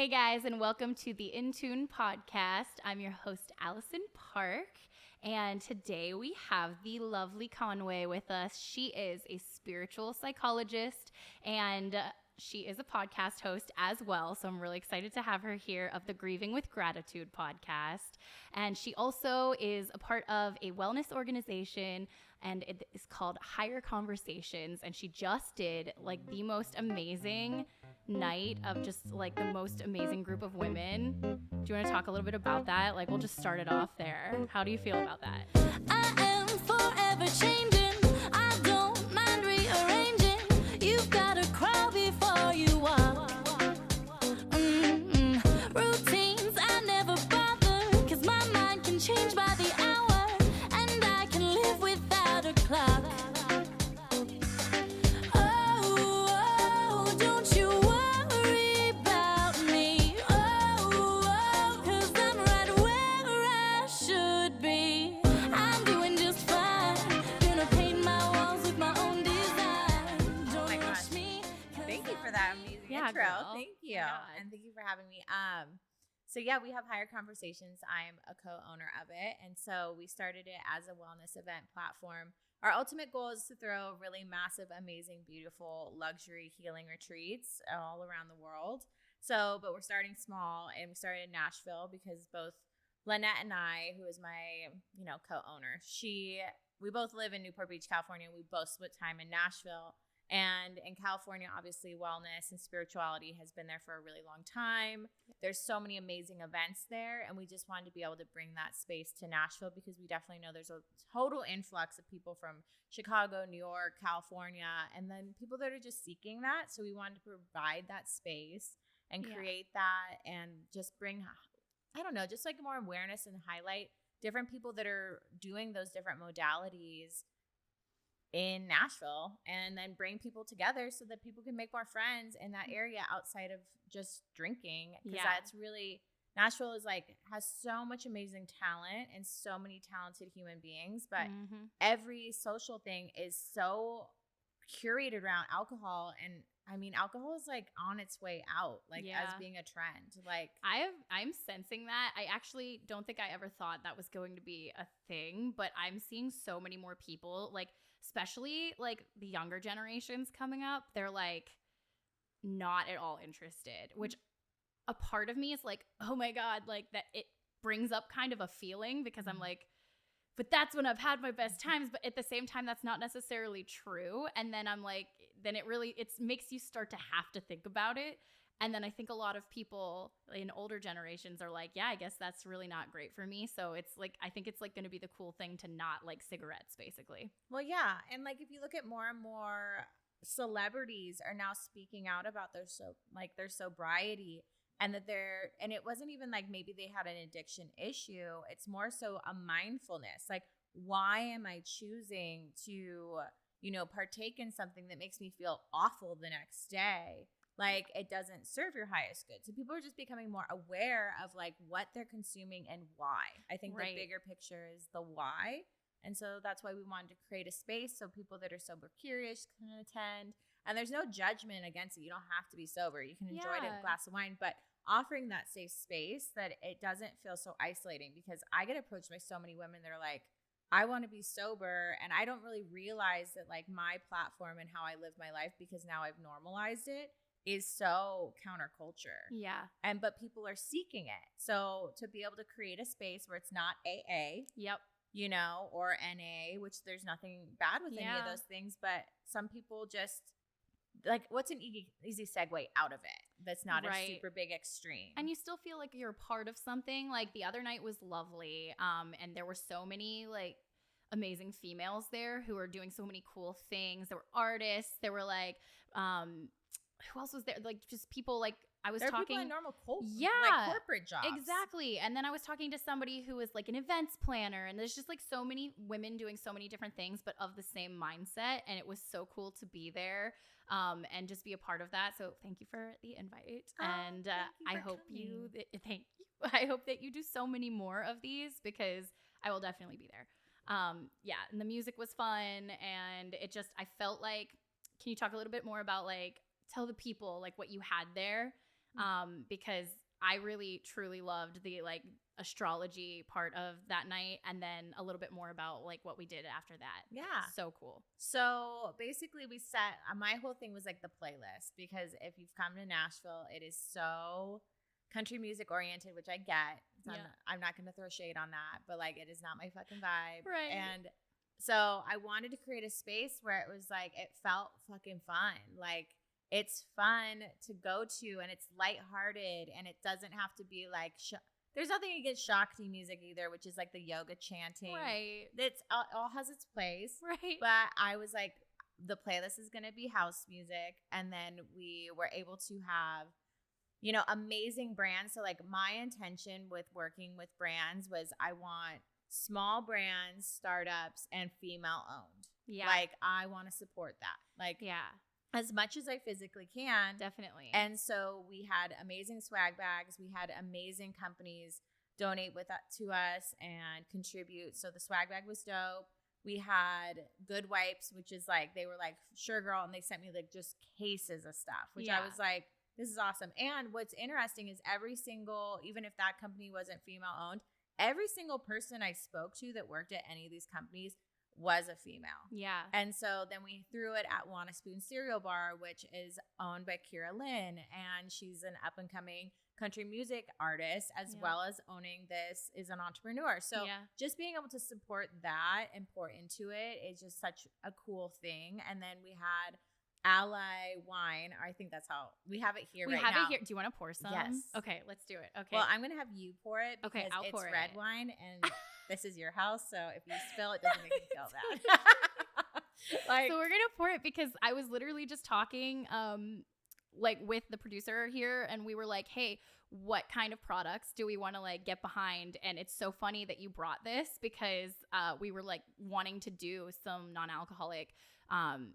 Hey guys, and welcome to the In Tune podcast. I'm your host, Allison Park, and today we have the lovely Conway with us. She is a spiritual psychologist and she is a podcast host as well, so I'm really excited to have her here of the Grieving with Gratitude podcast. And she also is a part of a wellness organization, and it is called Higher Conversations, and she just did like the most amazing night of just like the most amazing group of women. Do you want to talk a little bit about that? Like, we'll just start it off there. How do you feel about that? I am forever changing. I don't mind rearranging. You've got to crawl before you walk. Routines I never bother, 'cause my mind can change by the hour, and I can live without a clock. Oh, don't you worry about me. Oh, 'cause I'm right where I should be. I'm doing just fine. Gonna paint my walls with my own design. Don't rush me. Thank you for that amazing Yeah, intro. girl. Thank you. Yeah. And thank you for having me. So yeah, we have Higher Conversations. I'm a co-owner of it. And so we started it as a wellness event platform. Our ultimate goal is to throw really massive, amazing, beautiful, luxury healing retreats all around the world. But we're starting small, and we started in Nashville because both Lynette and I, who is my, co-owner, we both live in Newport Beach, California. We both split time in Nashville. And in California, obviously, wellness and spirituality has been there for a really long time. There's so many amazing events there, and we just wanted to be able to bring that space to Nashville because we definitely know there's a total influx of people from Chicago, New York, California, and then people that are just seeking that. So we wanted to provide that space and create that and just bring, just like more awareness and highlight different people that are doing those different modalities in Nashville, and then bring people together so that people can make more friends in that area outside of just drinking. Because that's really, Nashville has so much amazing talent and so many talented human beings, but every social thing is so curated around alcohol. And I mean, alcohol is on its way out, as being a trend. I'm sensing that. I actually don't think I ever thought that was going to be a thing, but I'm seeing so many more people, especially the younger generations coming up. They're not at all interested, which a part of me is oh my God, that it brings up kind of a feeling because I'm but that's when I've had my best times. But at the same time, that's not necessarily true. And then I'm then it makes you start to have to think about it. And then I think a lot of people in older generations are yeah, I guess that's really not great for me. So it's I think it's going to be the cool thing to not like cigarettes, basically. Well, yeah. And if you look at more and more celebrities are now speaking out about their sobriety, and and it wasn't even maybe they had an addiction issue. It's more so a mindfulness. Why am I choosing to, partake in something that makes me feel awful the next day? It doesn't serve your highest good. So people are just becoming more aware of what they're consuming and why. I think the bigger picture is the why. And so that's why we wanted to create a space so people that are sober curious can attend. And there's no judgment against it. You don't have to be sober. You can enjoy it in a glass of wine, but offering that safe space that it doesn't feel so isolating, because I get approached by so many women that are I want to be sober, and I don't really realize that my platform and how I live my life, because now I've normalized it, is so counterculture. Yeah. But people are seeking it. So to be able to create a space where it's not AA. Yep. Or NA, which there's nothing bad with any of those things, but some people just what's an easy segue out of it that's not a super big extreme, and you still feel like you're part of something. The other night was lovely, and there were so many amazing females there who are doing so many cool things. There were artists, there were who else was there? Just people I was there are talking people in normal corporate jobs. Exactly. And then I was talking to somebody who was an events planner, and there's just so many women doing so many different things, but of the same mindset. And it was so cool to be there, and just be a part of that. So thank you for the invite. And I hope thank you. I hope that you do so many more of these, because I will definitely be there. And the music was fun, and I felt can you talk a little bit more about tell the people what you had there, because I really truly loved the like astrology part of that night, and then a little bit more about like what we did after that. Yeah. So cool. So basically we set, my whole thing was like the playlist, because if you've come to Nashville, it is so country music oriented, which I get. So Yeah. I'm not going to throw shade on that, but like, it is not my fucking vibe. Right. And so I wanted to create a space where it was like, it felt fucking fun. Like, it's fun to go to, and it's lighthearted, and it doesn't have to be like, there's nothing against Shakti music either, which is like the yoga chanting. Right. It's all has its place. Right. But I was like, the playlist is going to be house music. And then we were able to have, you know, amazing brands. So like my intention with working with brands was I want small brands, startups, and female owned. Yeah. Like I want to support that. Like yeah. as much as I physically can. Definitely. And so we had amazing swag bags. We had amazing companies donate with that to us and contribute. So the swag bag was dope. We had Good Wipes, which is like, they were like, sure girl. And they sent me like just cases of stuff, which I was like, this is awesome. And what's interesting is every single, even if that company wasn't female owned, every single person I spoke to that worked at any of these companies was a female. Yeah. And so then we threw it at Want a Spoon Cereal Bar, which is owned by Kira Lynn. And she's an up and coming country music artist, as well as owning this, is an entrepreneur. So just being able to support that and pour into it is just such a cool thing. And then we had Ally Wine. I think that's how we have it here right now. We have it here. Do you want to pour some? Yes. Okay, let's do it. Okay. Well, I'm going to have you pour it because Okay, I'll it's pour red it. wine and this is your house. So if you spill, it doesn't make me feel bad. Like, so we're gonna pour it because I was literally just talking like with the producer here, and we were like, hey, what kind of products do we want to like get behind? And it's so funny that you brought this because we were like wanting to do some non-alcoholic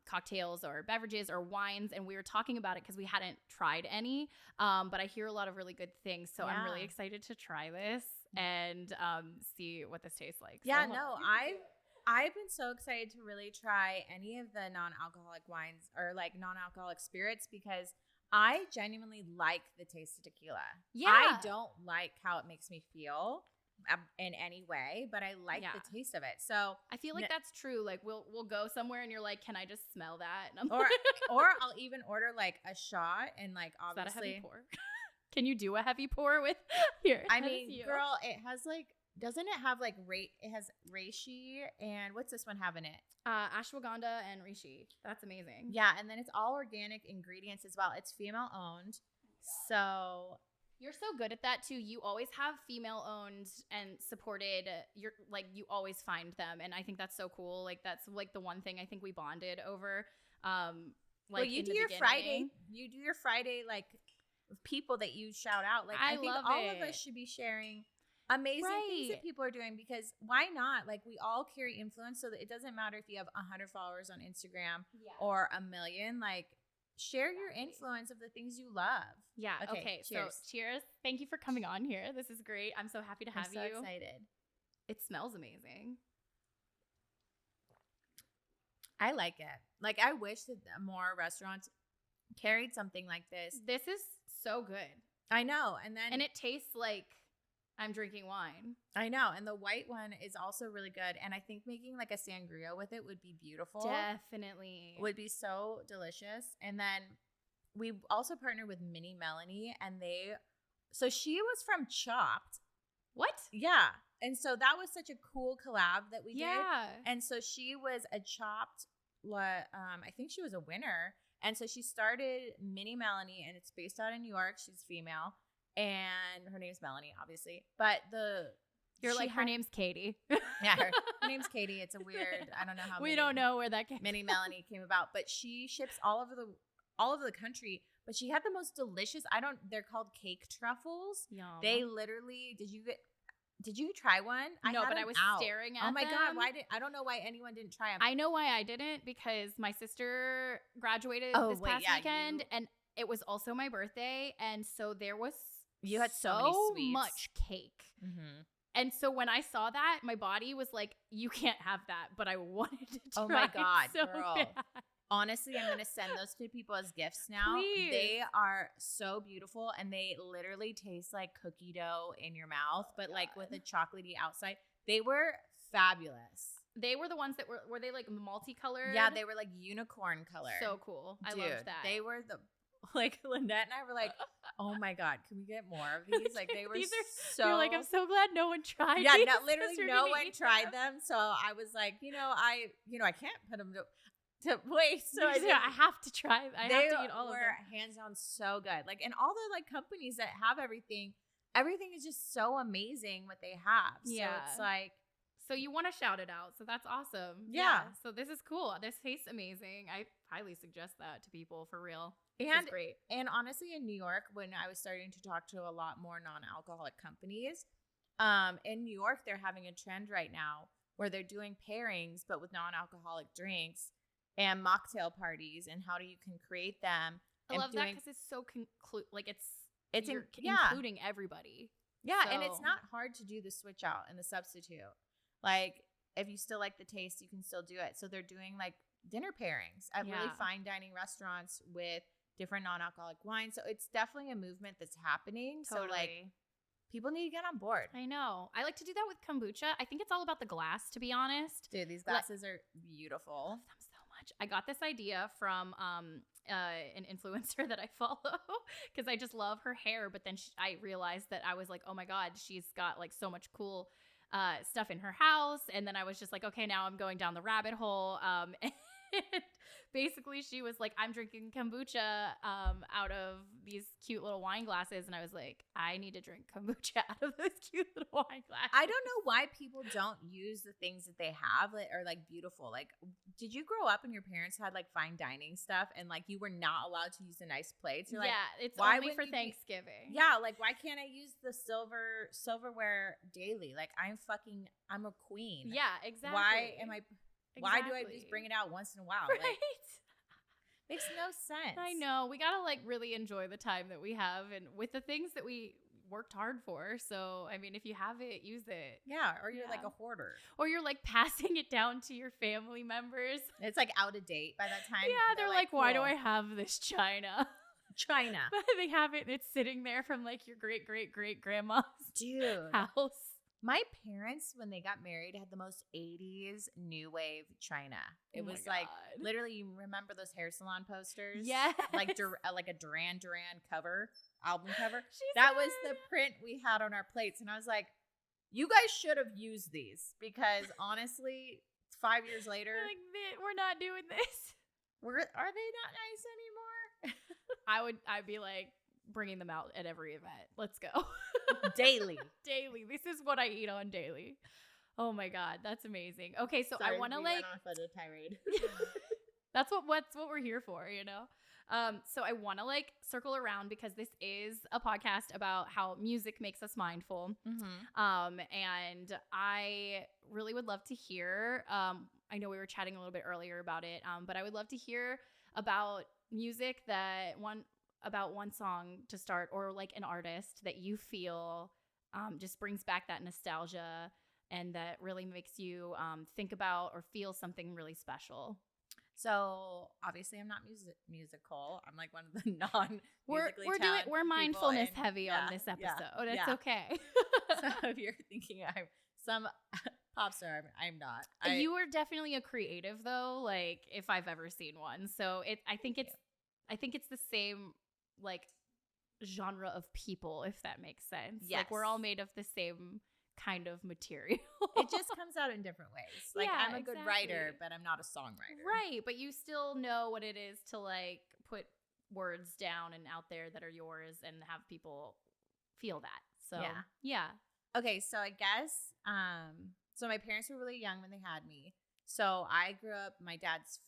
cocktails or beverages or wines, and we were talking about it because we hadn't tried any, but I hear a lot of really good things, so I'm really excited to try this and see what this tastes like. Yeah, so, no, I've been so excited to really try any of the non-alcoholic wines or like non-alcoholic spirits because I genuinely like the taste of tequila. Yeah. I don't like how it makes me feel in any way, but I like the taste of it. So I feel like that's true. Like we'll go somewhere and you're like, can I just smell that? And I'm or like, or I'll even order like a shot and like obviously. Is that a heavy pour? Can you do a heavy pour with here? I mean, girl, it has like, doesn't it have like it has reishi and what's this one have in it? Ashwagandha and reishi. That's amazing. Yeah, and then it's all organic ingredients as well. It's female owned. So you're so good at that too. You always have female owned and supported. You're like, you always find them, and I think that's so cool. Like that's like the one thing I think we bonded over. Like well, you do your Friday. You do your Friday like with people that you shout out. Like I think all of us should be sharing amazing things that people are doing because why not? Like we all carry influence, so that it doesn't matter if you have 100 followers on Instagram or 1 million. Like share your influence of the things you love. Yeah. Okay. Cheers. So cheers. Thank you for coming on here. This is great. I'm so happy to have you. I'm so excited. It smells amazing. I like it. Like I wish that more restaurants carried something like this. This is so good. I know. And it tastes like I'm drinking wine. I know. And the white one is also really good. And I think making like a sangria with it would be beautiful. Definitely. Would be so delicious. And then we also partnered with Mini Melanie and so she was from Chopped. What? Yeah. And so that was such a cool collab that we did. Yeah. And so she was a Chopped, I think she was a winner. And so she started Mini Melanie and it's based out in New York. She's female. And her name's Melanie, obviously. But her name's Katie. Yeah, her name's Katie. It's a weird, I don't know how. We don't know where that came Mini Melanie came about. But she ships all over the country. But she had the most delicious, they're called cake truffles. Yum. They literally, did you try one? No, but I was staring at them. Oh my God, I don't know why anyone didn't try them. I know why I didn't because my sister graduated this past weekend and it was also my birthday. And so there was you had so much cake. Mm-hmm. And so when I saw that, my body was like, you can't have that. But I wanted to try Oh my God, so girl. bad. Honestly, I'm going to send those to people as gifts now. Please. They are so beautiful, and they literally taste like cookie dough in your mouth, but like with a chocolatey outside. They were fabulous. They were the ones that were they like multicolored? Yeah, they were like unicorn color. So cool. I Dude, loved that. They were like Lynette and I were like, oh my God, can we get more of these? Like they were These are so. You're like, I'm so glad no one tried. Yeah, these no, 'cause literally you're no gonna one eat tried them. So I was like, I can't put them to waste. So I have to try. I have to eat all of them. Hands down so good. Like, and all the like companies that have everything is just so amazing what they have. Yeah. So it's like, So you want to shout it out. So that's awesome. Yeah. So this is cool. This tastes amazing. I highly suggest that to people for real. and This is great. And honestly, in New York, when I was starting to talk to a lot more non-alcoholic companies, in New York, they're having a trend right now where they're doing pairings, but with non-alcoholic drinks and mocktail parties, and how you can create them. I love that because it's so It's you're yeah. including everybody. Yeah, and it's So- not hard to do the switch out and the substitute. Like, if you still like the taste, you can still do it. So they're doing like dinner pairings at really Yeah. fine dining restaurants with different non-alcoholic wines. So it's definitely a movement that's happening. Totally. So like, people need to get on board. I know. I like to do that with kombucha. I think it's all about the glass, to be honest. Dude, these glasses are beautiful. I love them so much. I got this idea from an influencer that I follow because I just love her hair. But then I realized that I was like, oh my God, she's got like so much cool stuff in her house. And then I was just like, okay, now I'm going down the rabbit hole. And basically she was like, I'm drinking kombucha out of these cute little wine glasses. And I was like, I need to drink kombucha out of those cute little wine glasses. I don't know why people don't use the things that they have that are like beautiful. Like, did you grow up and your parents had like fine dining stuff and like you were not allowed to use the nice plates? You're like, yeah, it's why only for wouldn't you be- Thanksgiving. yeah, like why can't I use the silverware daily? Like I'm a queen. Yeah, exactly. Why do I Exactly. just bring it out once in a while? Right. Like, makes no sense. I know. We got to like really enjoy the time that we have and with the things that we worked hard for. So, I mean, if you have it, use it. Yeah, or you're like Yeah. a hoarder. Or you're like passing it down to your family members. It's like out of date by that time. Yeah, they're like, why do cool. I have this china? China. But they have it and it's sitting there from like your great great great grandma's Dude. house. My parents, when they got married, had the most 80s new wave china. It Oh my was like God. literally, you remember those hair salon posters? Yes. Like like a Duran Duran album cover. She That was said- the print we had on our plates. And I was like, you guys should have used these because honestly, 5 years later, They're like, we're not doing this. are they not nice anymore? I'd be like bringing them out at every event. Let's go. Daily. Daily. This is what I eat on daily. Oh my God. That's amazing. Okay. So I Sorry, want to we like, went off on a tirade. that's what we're here for, you know? So I want to like circle around because this is a podcast about how music makes us mindful. Mm-hmm. And I really would love to hear, I know we were chatting a little bit earlier about it, but I would love to hear about music about one song to start or like an artist that you feel just brings back that nostalgia and that really makes you think about or feel something really special. So obviously, I'm not musical. I'm like one of the non-musically We're talented mindfulness people, heavy and- on this episode. yeah, It's yeah. okay. So if you're thinking I'm some pop star, I'm not. You are definitely a creative though, like if I've ever seen one. So I think it's the same like genre of people, if that makes sense. Like we're all Yes. made of the same kind of material. It just comes out in different ways. Like Yeah, I'm a good writer, exactly. but I'm not a songwriter. Right, but you still know what it is to like put words down and out there that are yours and have people feel that. So yeah. Okay, so I guess so my parents were really young when they had me. So I grew up, my dad's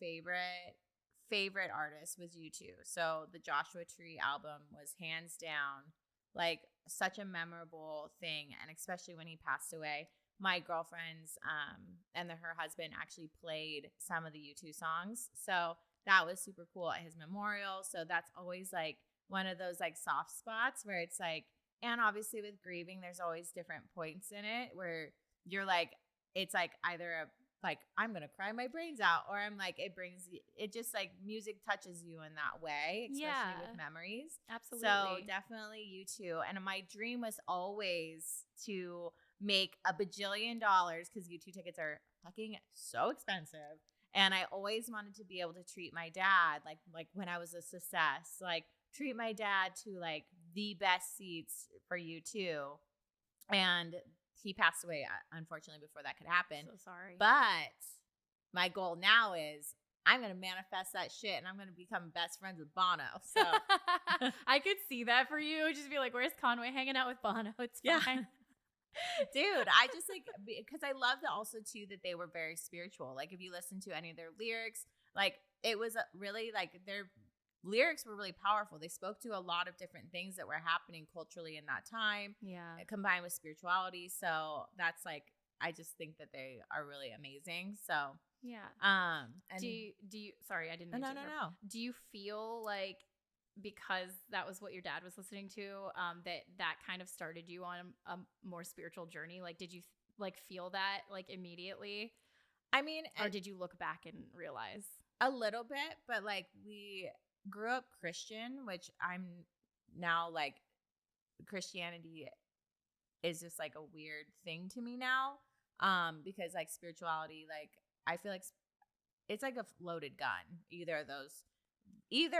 favorite artist was U2. So the Joshua Tree album was hands down like such a memorable thing, and especially when he passed away. My girlfriends and her husband actually played some of the U2 songs. So that was super cool at his memorial. So that's always like one of those like soft spots where it's like, and obviously with grieving, there's always different points in it where you're like, it's like either like, I'm going to cry my brains out, or I'm like, it just like music touches you in that way, especially with memories. Absolutely. So definitely U2. And my dream was always to make a bajillion dollars, because U2 tickets are fucking so expensive. And I always wanted to be able to treat my dad, like when I was a success, like treat my dad to like the best seats for U2. And he passed away, unfortunately, before that could happen. So sorry. But my goal now is I'm going to manifest that shit, and I'm going to become best friends with Bono. So I could see that for you. Just be like, where's Conway hanging out with Bono? It's fine. Dude, I just like, because I love that also too that they were very spiritual. Like if you listen to any of their lyrics, like it was really like their lyrics were really powerful. They spoke to a lot of different things that were happening culturally in that time. Yeah. Combined with spirituality. So that's like, I just think that they are really amazing. So yeah. And do you sorry, I didn't mean no. Do you feel like because that was what your dad was listening to, that kind of started you on a more spiritual journey? Like, did you like feel that like immediately? I mean, or did you look back and realize? A little bit, but like we grew up Christian, which I'm now like, Christianity is just like a weird thing to me now. Because like spirituality, like I feel like it's like a loaded gun. Either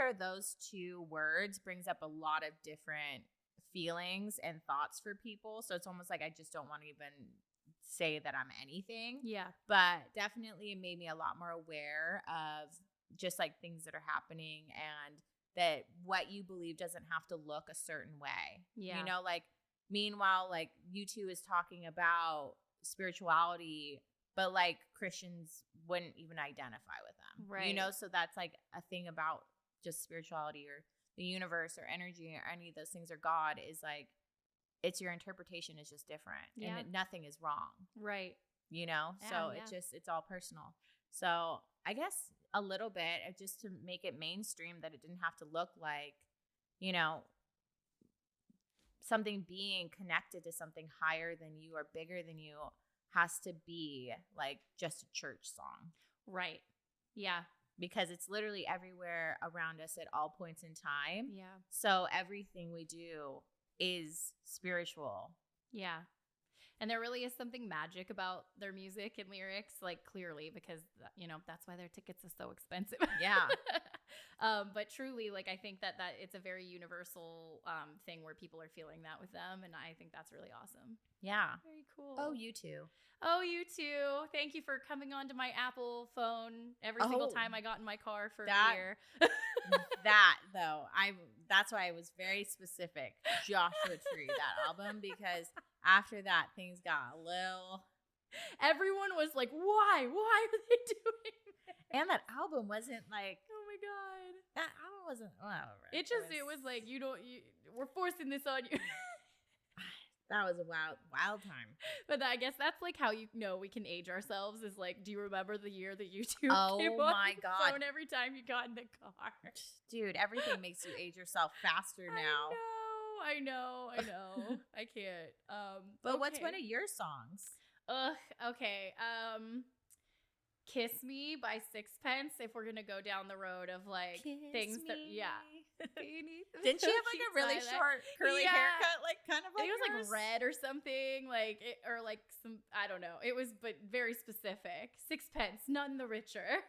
of those two words brings up a lot of different feelings and thoughts for people. So it's almost like I just don't want to even say that I'm anything. Yeah. But definitely it made me a lot more aware of just like things that are happening, and that what you believe doesn't have to look a certain way. Yeah. You know, like meanwhile, like U2 is talking about spirituality, but like Christians wouldn't even identify with them. Right. You know, so that's like a thing about just spirituality or the universe or energy or any of those things, or God, is like, it's your interpretation is just different. Yeah. And nothing is wrong. Right. You know? Yeah, so yeah. it's all personal. So I guess a little bit just to make it mainstream, that it didn't have to look like, you know, something being connected to something higher than you or bigger than you has to be like just a church song. Right. Yeah. Because it's literally everywhere around us at all points in time. Yeah. So everything we do is spiritual. Yeah. And there really is something magic about their music and lyrics, like clearly, because, you know, that's why their tickets are so expensive. Yeah. But truly, like, I think that it's a very universal thing where people are feeling that with them. And I think that's really awesome. Yeah. Very cool. Oh, U2. Oh, U2. Thank you for coming on to my Apple phone every single time I got in my car for a year. That though, that's why I was very specific. Joshua Tree, that album, because after that things got a little. Everyone was like, "Why? Why are they doing this?" And that album wasn't like. Oh my god. That album wasn't. Well, it was like we're forcing this on you. That was a wild time. But I guess that's like how you know we can age ourselves, is like, do you remember the year that you two came on my the God. phone every time you got in the car? Dude, everything makes you age yourself faster now. I know. I can't. But what's okay. one of your songs? Okay. Kiss Me by Sixpence, if we're gonna go down the road of like things that Didn't she have like a really short curly haircut, like kind of like I think it was hers? like red or something, like it, or like some, I don't know, it was, but very specific. Sixpence, none the richer.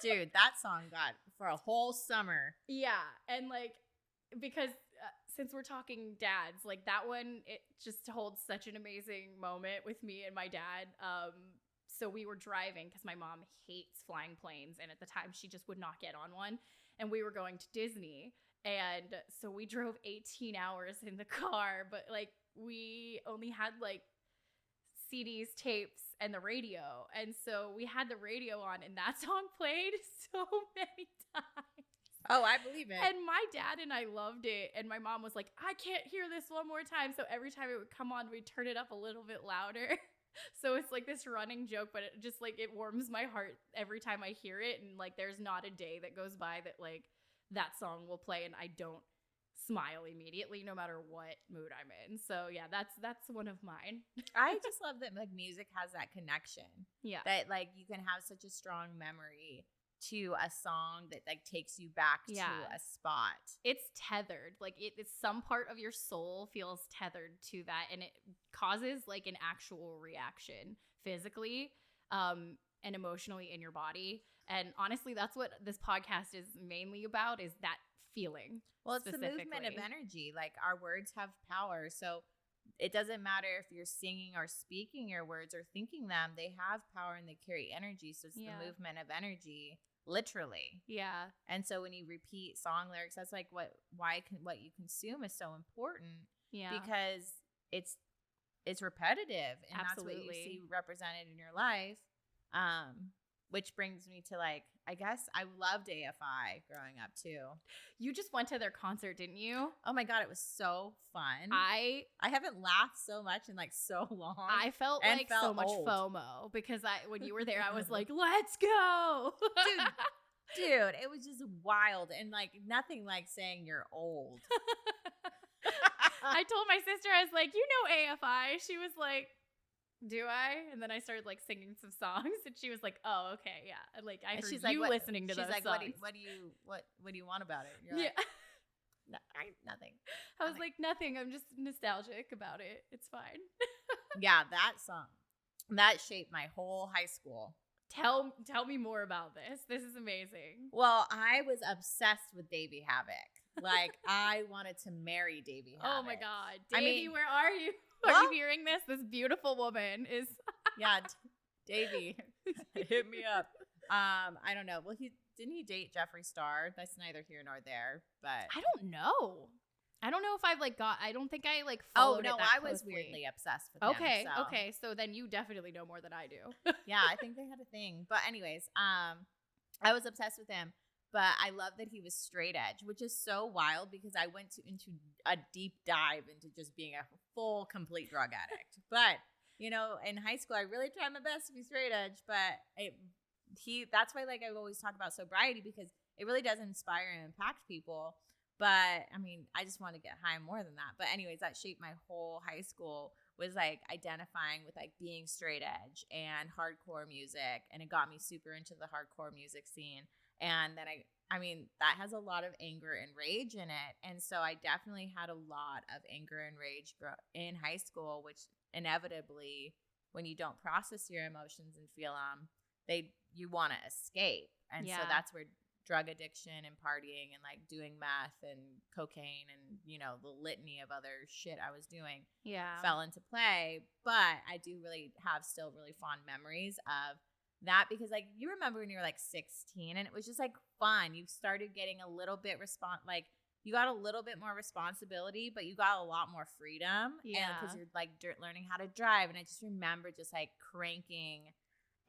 Dude, that song got for a whole summer. Yeah. And like, because since we're talking dads, like that one, it just holds such an amazing moment with me and my dad. So we were driving because my mom hates flying planes, and at the time she just would not get on one, and we were going to Disney, and so we drove 18 hours in the car, but like we only had like CDs, tapes, and the radio, and so we had the radio on, and that song played so many times. Oh, I believe it. And my dad and I loved it, and my mom was like, I can't hear this one more time, so every time it would come on, we'd turn it up a little bit louder. So it's like this running joke, but it just like, it warms my heart every time I hear it. And like, there's not a day that goes by that like that song will play and I don't smile immediately no matter what mood I'm in. So yeah, that's one of mine. I just love that like music has that connection. Yeah. That like you can have such a strong memory to a song that like takes you back to a spot. It's tethered. Like it's some part of your soul feels tethered to that, and it causes like an actual reaction physically and emotionally in your body. And honestly, that's what this podcast is mainly about, is that feeling. Well, it's the movement of energy. Like our words have power. So it doesn't matter if you're singing or speaking your words or thinking them, they have power and they carry energy. So it's the movement of energy, literally. Yeah. And so when you repeat song lyrics, that's like what you consume is so important. Yeah. Because it's repetitive, and that's what you see represented in your life. Which brings me to like, I guess I loved AFI growing up too. You just went to their concert, didn't you? Oh my God, it was so fun. I haven't laughed so much in like so long. I felt like so much FOMO because when you were there, I was like, let's go. Dude, it was just wild, and like nothing like saying you're old. I told my sister, I was like, you know AFI. She was like, do I? And then I started like singing some songs, and she was like, "Oh, okay, yeah." And like I heard she's you like, listening to those songs. What do you want about it? You're like, nothing. I was like, nothing. I'm just nostalgic about it. It's fine. Yeah, that song that shaped my whole high school. Tell me more about this. This is amazing. Well, I was obsessed with Davey Havok. Like I wanted to marry Davey Havok. Oh my God, Davey, where are you? Are you hearing this? This beautiful woman is. Yeah, Davey, hit me up. I don't know. Well, didn't he date Jeffree Star? That's neither here nor there. But I don't know. I don't know if I've like got. I don't think I like followed. Oh no, I was weirdly obsessed with him. Okay. So then you definitely know more than I do. Yeah, I think they had a thing. But anyways, I was obsessed with him. But I love that he was straight edge, which is so wild because I went into a deep dive into just being a full, complete drug addict. But, you know, in high school, I really tried my best to be straight edge. But that's why, like, I always talk about sobriety, because it really does inspire and impact people. But, I mean, I just want to get high more than that. But anyways, that shaped my whole high school, was, like, identifying with, like, being straight edge and hardcore music. And it got me super into the hardcore music scene. And then I mean, that has a lot of anger and rage in it. And so I definitely had a lot of anger and rage in high school, which inevitably, when you don't process your emotions and feel them, you want to escape. And so that's where drug addiction and partying and like doing meth and cocaine and, you know, the litany of other shit I was doing fell into play. But I do really have still really fond memories of that, because like you remember when you were like 16 and it was just like fun. You started getting a little bit you got a little bit more responsibility, but you got a lot more freedom. Yeah, because you're like learning how to drive. And I just remember just like cranking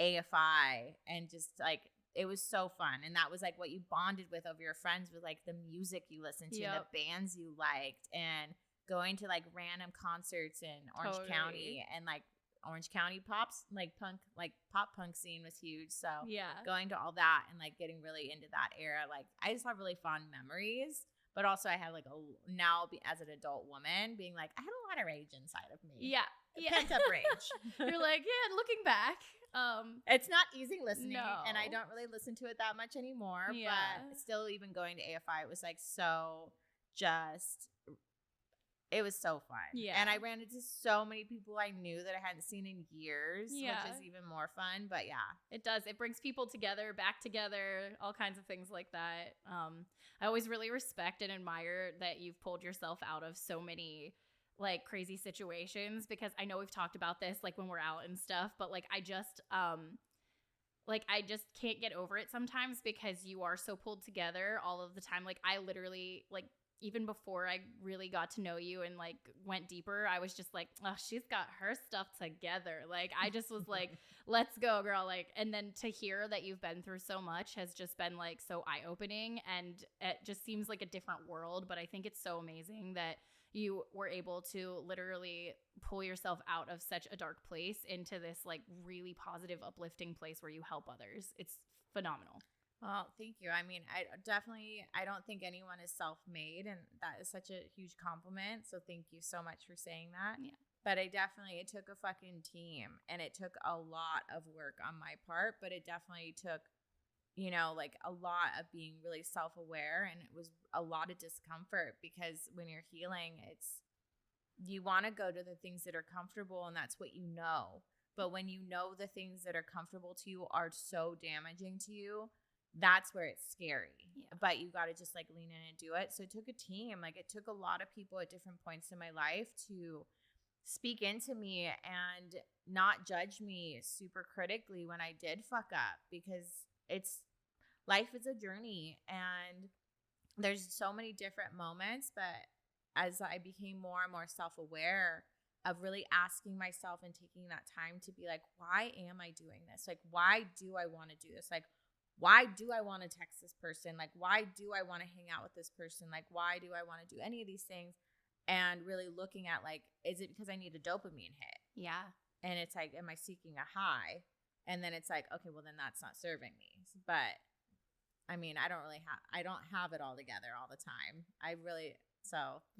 AFI and just like it was so fun. And that was like what you bonded with over your friends, with like the music you listened to and the bands you liked, and going to like random concerts in Orange County, and like Orange County pop punk scene was huge. So going to all that and like getting really into that era, like I just have really fond memories. But also I have like as an adult woman being like, I had a lot of rage inside of me. Yeah. Pent up rage. You're like, looking back. It's not easy listening, and I don't really listen to it that much anymore. But still, even going to AFI, it was like it was so fun. Yeah. And I ran into so many people I knew that I hadn't seen in years, which is even more fun. But yeah. It does. It brings people together, back together, all kinds of things like that. I always really respect and admire that you've pulled yourself out of so many like crazy situations, because I know we've talked about this like when we're out and stuff, but like I just can't get over it sometimes, because you are so pulled together all of the time. Like I literally, like, even before I really got to know you and like went deeper, I was just like, oh, she's got her stuff together. Like I just was like, let's go, girl. Like, and then to hear that you've been through so much has just been like so eye-opening, and it just seems like a different world. But I think it's so amazing that you were able to literally pull yourself out of such a dark place into this like really positive, uplifting place where you help others. It's phenomenal. Well, thank you. I mean, I don't think anyone is self-made, and that is such a huge compliment. So thank you so much for saying that. Yeah. But it took a fucking team, and it took a lot of work on my part, but it definitely took, like a lot of being really self-aware, and it was a lot of discomfort because when you're healing, you want to go to the things that are comfortable, and that's what you know. But when you know the things that are comfortable to you are so damaging to you, that's where it's scary. Yeah. But you got to just like lean in and do it. So it took a team. Like it took a lot of people at different points in my life to speak into me and not judge me super critically when I did fuck up, because life is a journey and there's so many different moments. But as I became more and more self-aware of really asking myself and taking that time to be like, why am I doing this? Like, why do I want to do this? Like, why do I want to text this person? Like, why do I want to hang out with this person? Like, why do I want to do any of these things? And really looking at like, is it because I need a dopamine hit? Yeah. And it's like, am I seeking a high? And then it's like, okay, well then that's not serving me. But I mean, I don't have it all together all the time.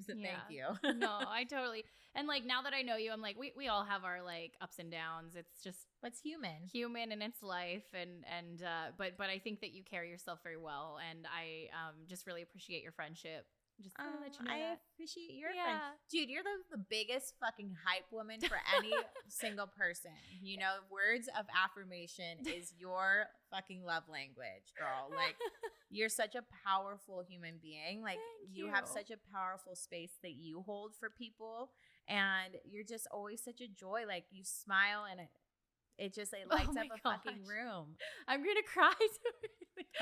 Thank you. No, I totally. And like now that I know you, I'm like, we all have our like ups and downs. It's just What's human? human and it's life. But I think that you carry yourself very well, and I just really appreciate your friendship. Just to let you know I that. appreciate your friend. Dude, you're the biggest fucking hype woman for any single person. Words of affirmation is your fucking love language, girl. Like, you're such a powerful human being. Like, Thank you have you. such a powerful space that you hold for people. And you're just always such a joy. Like, you smile and it just lights my up a fucking gosh. room. I'm gonna cry.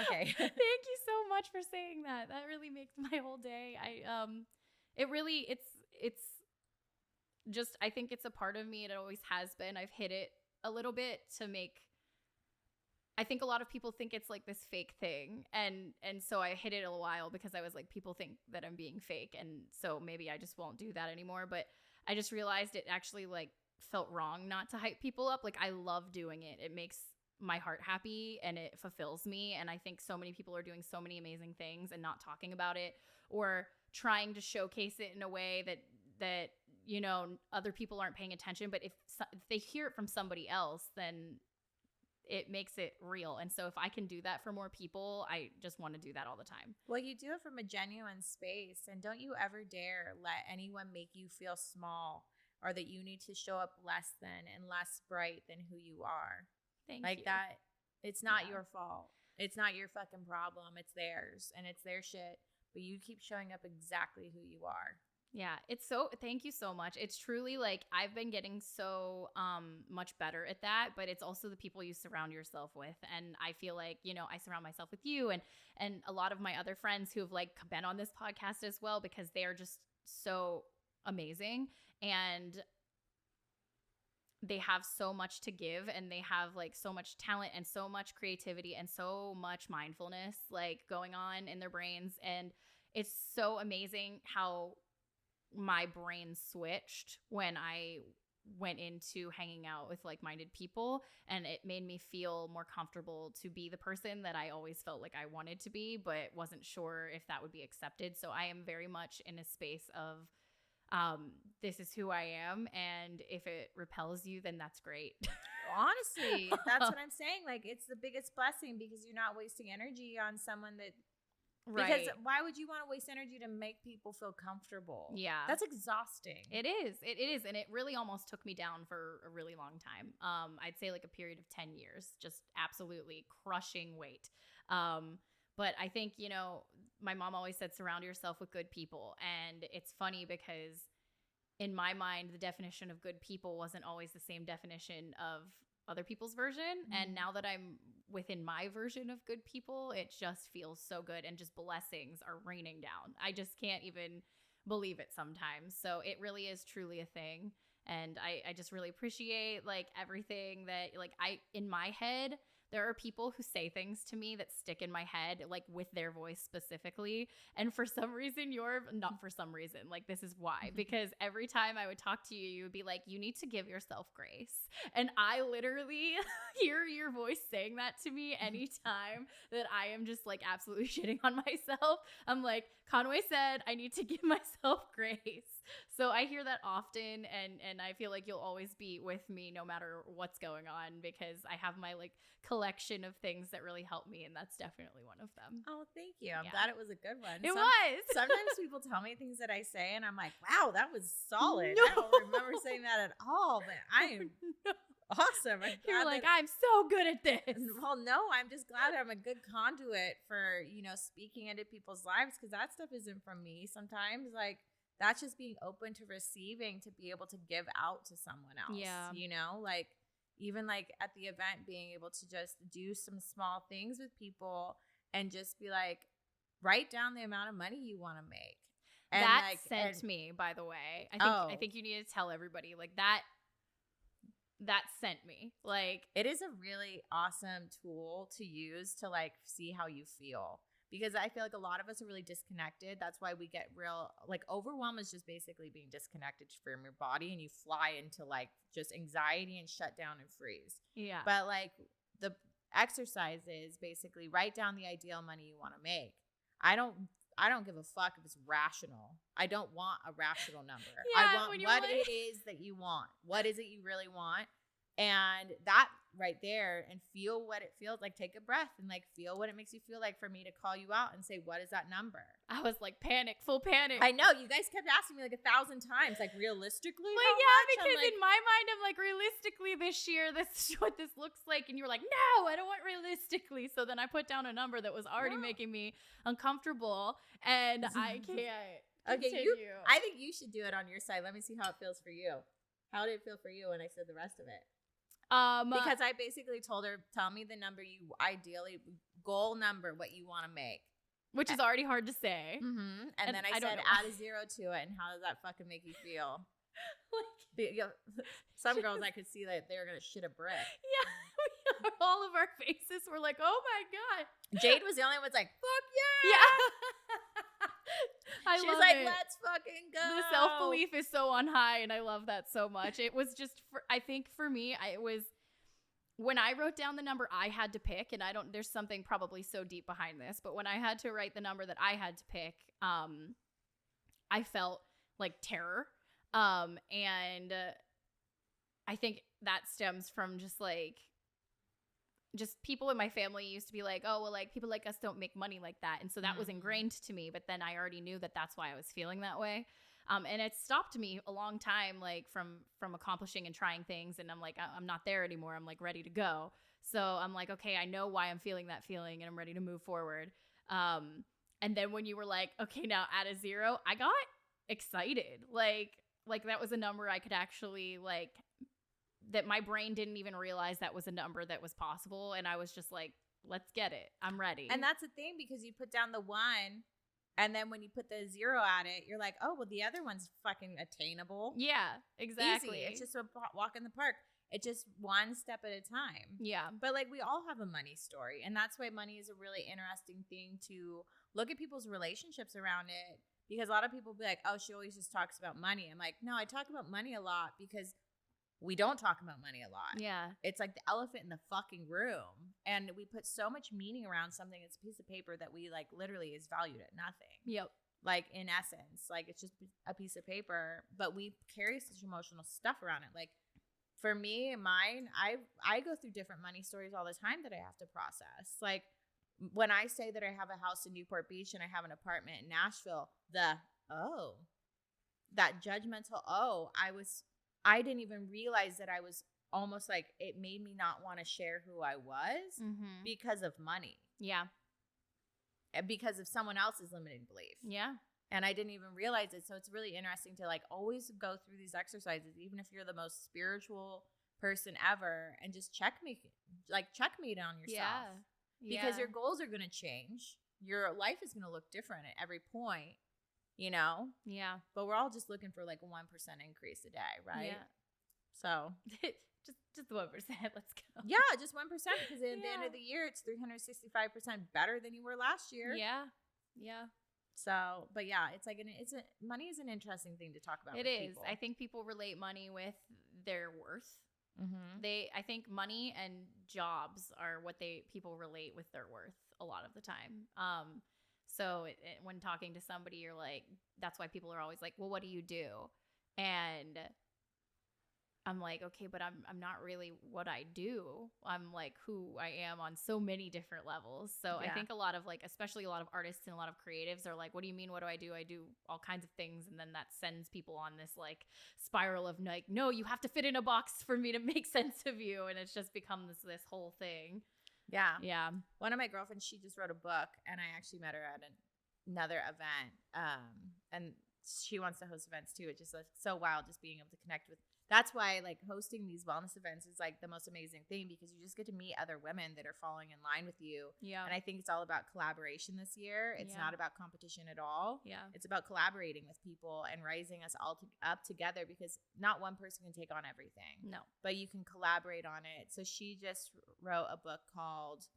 Okay. Thank you so much for saying that. That really makes my whole day. It's just, I think it's a part of me. It always has been. I've hid it a little bit to make. I think a lot of people think it's like this fake thing, and so I hid it a while because I was like, people think that I'm being fake, and so maybe I just won't do that anymore. But I just realized it actually like felt wrong not to hype people up. Like, I love doing it. It makes my heart happy and it fulfills me. And I think so many people are doing so many amazing things and not talking about it, or trying to showcase it in a way that other people aren't paying attention. But if they hear it from somebody else, then it makes it real. And so if I can do that for more people, I just want to do that all the time. Well, you do it from a genuine space. And don't you ever dare let anyone make you feel small, or that you need to show up less than and less bright than who you are. Thank Like you. that, it's not Yeah. your fault. It's not your fucking problem. It's theirs, and it's their shit. But you keep showing up exactly who you are. Yeah, thank you so much. It's truly like I've been getting so much better at that, but it's also the people you surround yourself with. And I feel like, I surround myself with you and a lot of my other friends who have like been on this podcast as well, because they are just so amazing and they have so much to give, and they have like so much talent and so much creativity and so much mindfulness like going on in their brains. And it's so amazing how my brain switched when I went into hanging out with like-minded people, and it made me feel more comfortable to be the person that I always felt like I wanted to be, but wasn't sure if that would be accepted. So I am very much in a space of this is who I am, and if it repels you, then that's great. Honestly, that's what I'm saying. Like, it's the biggest blessing, because you're not wasting energy on someone that. Because why would you want to waste energy to make people feel comfortable? Yeah. That's exhausting. It is. It is. And it really almost took me down for a really long time. I'd say like a period of 10 years, just absolutely crushing weight. But I think, my mom always said, surround yourself with good people. And it's funny because in my mind, the definition of good people wasn't always the same definition of other people's version. Mhm. And now that I'm within my version of good people, it just feels so good, and just blessings are raining down. I just can't even believe it sometimes. So it really is truly a thing. And I just really appreciate like everything that like in my head, there are people who say things to me that stick in my head, like with their voice specifically. And for some reason, not for some reason, like this is why, because every time I would talk to you, you would be like, you need to give yourself grace. And I literally hear your voice saying that to me anytime that I am just like absolutely shitting on myself. I'm like, Conway said I need to give myself grace. So I hear that often, and I feel like you'll always be with me no matter what's going on, because I have my like collection of things that really help me, and that's definitely one of them. Oh, thank you. I'm Yeah. glad it was a good one. It was. Sometimes people tell me things that I say, and I'm like, wow, that was solid. No. I don't remember saying that at all, but I am awesome. You're like, I'm so good at this. Well, no, I'm just glad that I'm a good conduit for, speaking into people's lives, because that stuff isn't from me sometimes. Like, that's just being open to receiving, to be able to give out to someone else. Yeah. Like even like at the event, being able to just do some small things with people and just be like, write down the amount of money you want to make. And that sent me, by the way. I think you need to tell everybody like that sent me. Like, it is a really awesome tool to use to like see how you feel. Because I feel like a lot of us are really disconnected. That's why we get like overwhelm is just basically being disconnected from your body, and you fly into like just anxiety and shut down and freeze. Yeah. But like the exercise is basically write down the ideal money you want to make. I don't give a fuck if it's rational. I don't want a rational number. Yeah, I want what it is that you want. What is it you really want? And that right there, and feel what it feels like. Take a breath and like feel what it makes you feel like for me to call you out and say, what is that number? I was like full panic. I know, you guys kept asking me like 1,000 times, like realistically. Like, yeah, because in my mind, I'm like, realistically this year, this is what this looks like. And you were like, no, I don't want realistically. So then I put down a number that was already making me uncomfortable, and I can't. Okay, continue. I think you should do it on your side. Let me see how it feels for you. How did it feel for you when I said the rest of it? Because I basically told her, tell me the number you ideally, goal number, what you want to make. Which is already hard to say. Mm-hmm. And then I said, add a 0 to it. And how does that fucking make you feel? Some girls I could see that they were going to shit a brick. Yeah. All of our faces were like, oh my God. Jade was the only one that's like, fuck yeah. Yeah. She's like, let's fucking go. The self-belief is so on high, and I love that so much. It was just, I think for me, it was, when I wrote down the number I had to pick, and there's something probably so deep behind this, but when I had to write the number that I had to pick, I felt like terror. And I think that stems from just people in my family used to be like, oh, well, like people like us don't make money like that. And so that was ingrained to me. But then I already knew that that's why I was feeling that way. And it stopped me a long time, like from accomplishing and trying things. And I'm like, I'm not there anymore. I'm like ready to go. So I'm like, okay, I know why I'm feeling that feeling, and I'm ready to move forward. And then when you were like, okay, now add a 0, I got excited. Like that was a number I could actually like, that my brain didn't even realize that was a number that was possible. And I was just like, let's get it. I'm ready. And that's the thing, because you put down the 1, and then when you put the 0 at it, you're like, oh, well, the other one's fucking attainable. Yeah, exactly. Easy. It's just a walk in the park. It's just one step at a time. Yeah. But like, we all have a money story. And that's why money is a really interesting thing to look at people's relationships around it. Because a lot of people be like, oh, she always just talks about money. I'm like, no, I talk about money a lot because we don't talk about money a lot. Yeah. It's like the elephant in the fucking room. And we put so much meaning around something. It's a piece of paper that we like literally is valued at nothing. Yep. Like, in essence, like, it's just a piece of paper, but we carry such emotional stuff around it. Like, for me, mine, I go through different money stories all the time that I have to process. Like, when I say that I have a house in Newport Beach and I have an apartment in Nashville, that judgmental, I didn't even realize that I was almost like, it made me not want to share who I was because of money. Yeah. Because of someone else's limiting belief. Yeah. And I didn't even realize it. So it's really interesting to like always go through these exercises, even if you're the most spiritual person ever, and just checkmate on yourself. Yeah. Because your goals are going to change. Your life is going to look different at every point, you know? Yeah. But we're all just looking for like a 1% increase a day, right? Yeah. So just the 1%. Let's go. yeah, just 1% because at the end Yeah. of the year, it's 365% better than you were last year. Yeah. Yeah. So, but yeah, it's like money is an interesting thing to talk about. It with is. people. I think people relate money with their worth. Mm-hmm. I think money and jobs are what people relate with their worth a lot of the time. So when talking to somebody, you're like, that's why people are always like, well, what do you do? And I'm like, okay, but I'm not really what I do. I'm like who I am on so many different levels. So I Yeah. think a lot of especially a lot of artists and a lot of creatives are like, what do you mean? What do I do? I do all kinds of things. And then that sends people on this like spiral of like, no, you have to fit in a box for me to make sense of you. And it's just become this whole thing. Yeah. Yeah. One of my girlfriends, she just wrote a book, and I actually met her at another event. And she wants to host events too. It's just like so wild, just being able to connect with. That's why like hosting these wellness events is like the most amazing thing because you just get to meet other women that are falling in line with you. Yeah. And I think it's all about collaboration this year. It's Yeah. not about competition at all. Yeah. It's about collaborating with people and rising us all up together because not one person can take on everything. No. But you can collaborate on it. So she just wrote a book called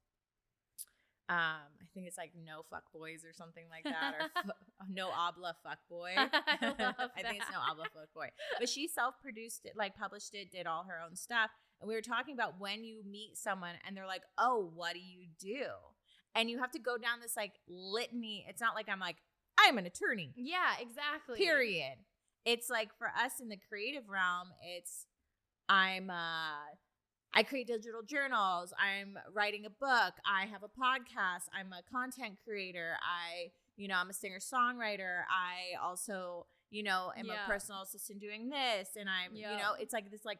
I think it's like No Fuck Boys or something like that, or No Obla Fuck Boy. I I think it's No Obla Fuck Boy. But she self-produced it, like published it, did all her own stuff. And we were talking about when you meet someone and they're like, oh, what do you do? And you have to go down this like litany. It's not like I'm like, I'm an attorney. Yeah, exactly. Period. It's like for us in the creative realm, it's I create digital journals. I'm writing a book. I have a podcast. I'm a content creator. I'm a singer-songwriter. I also, am a personal assistant doing this. And it's like this like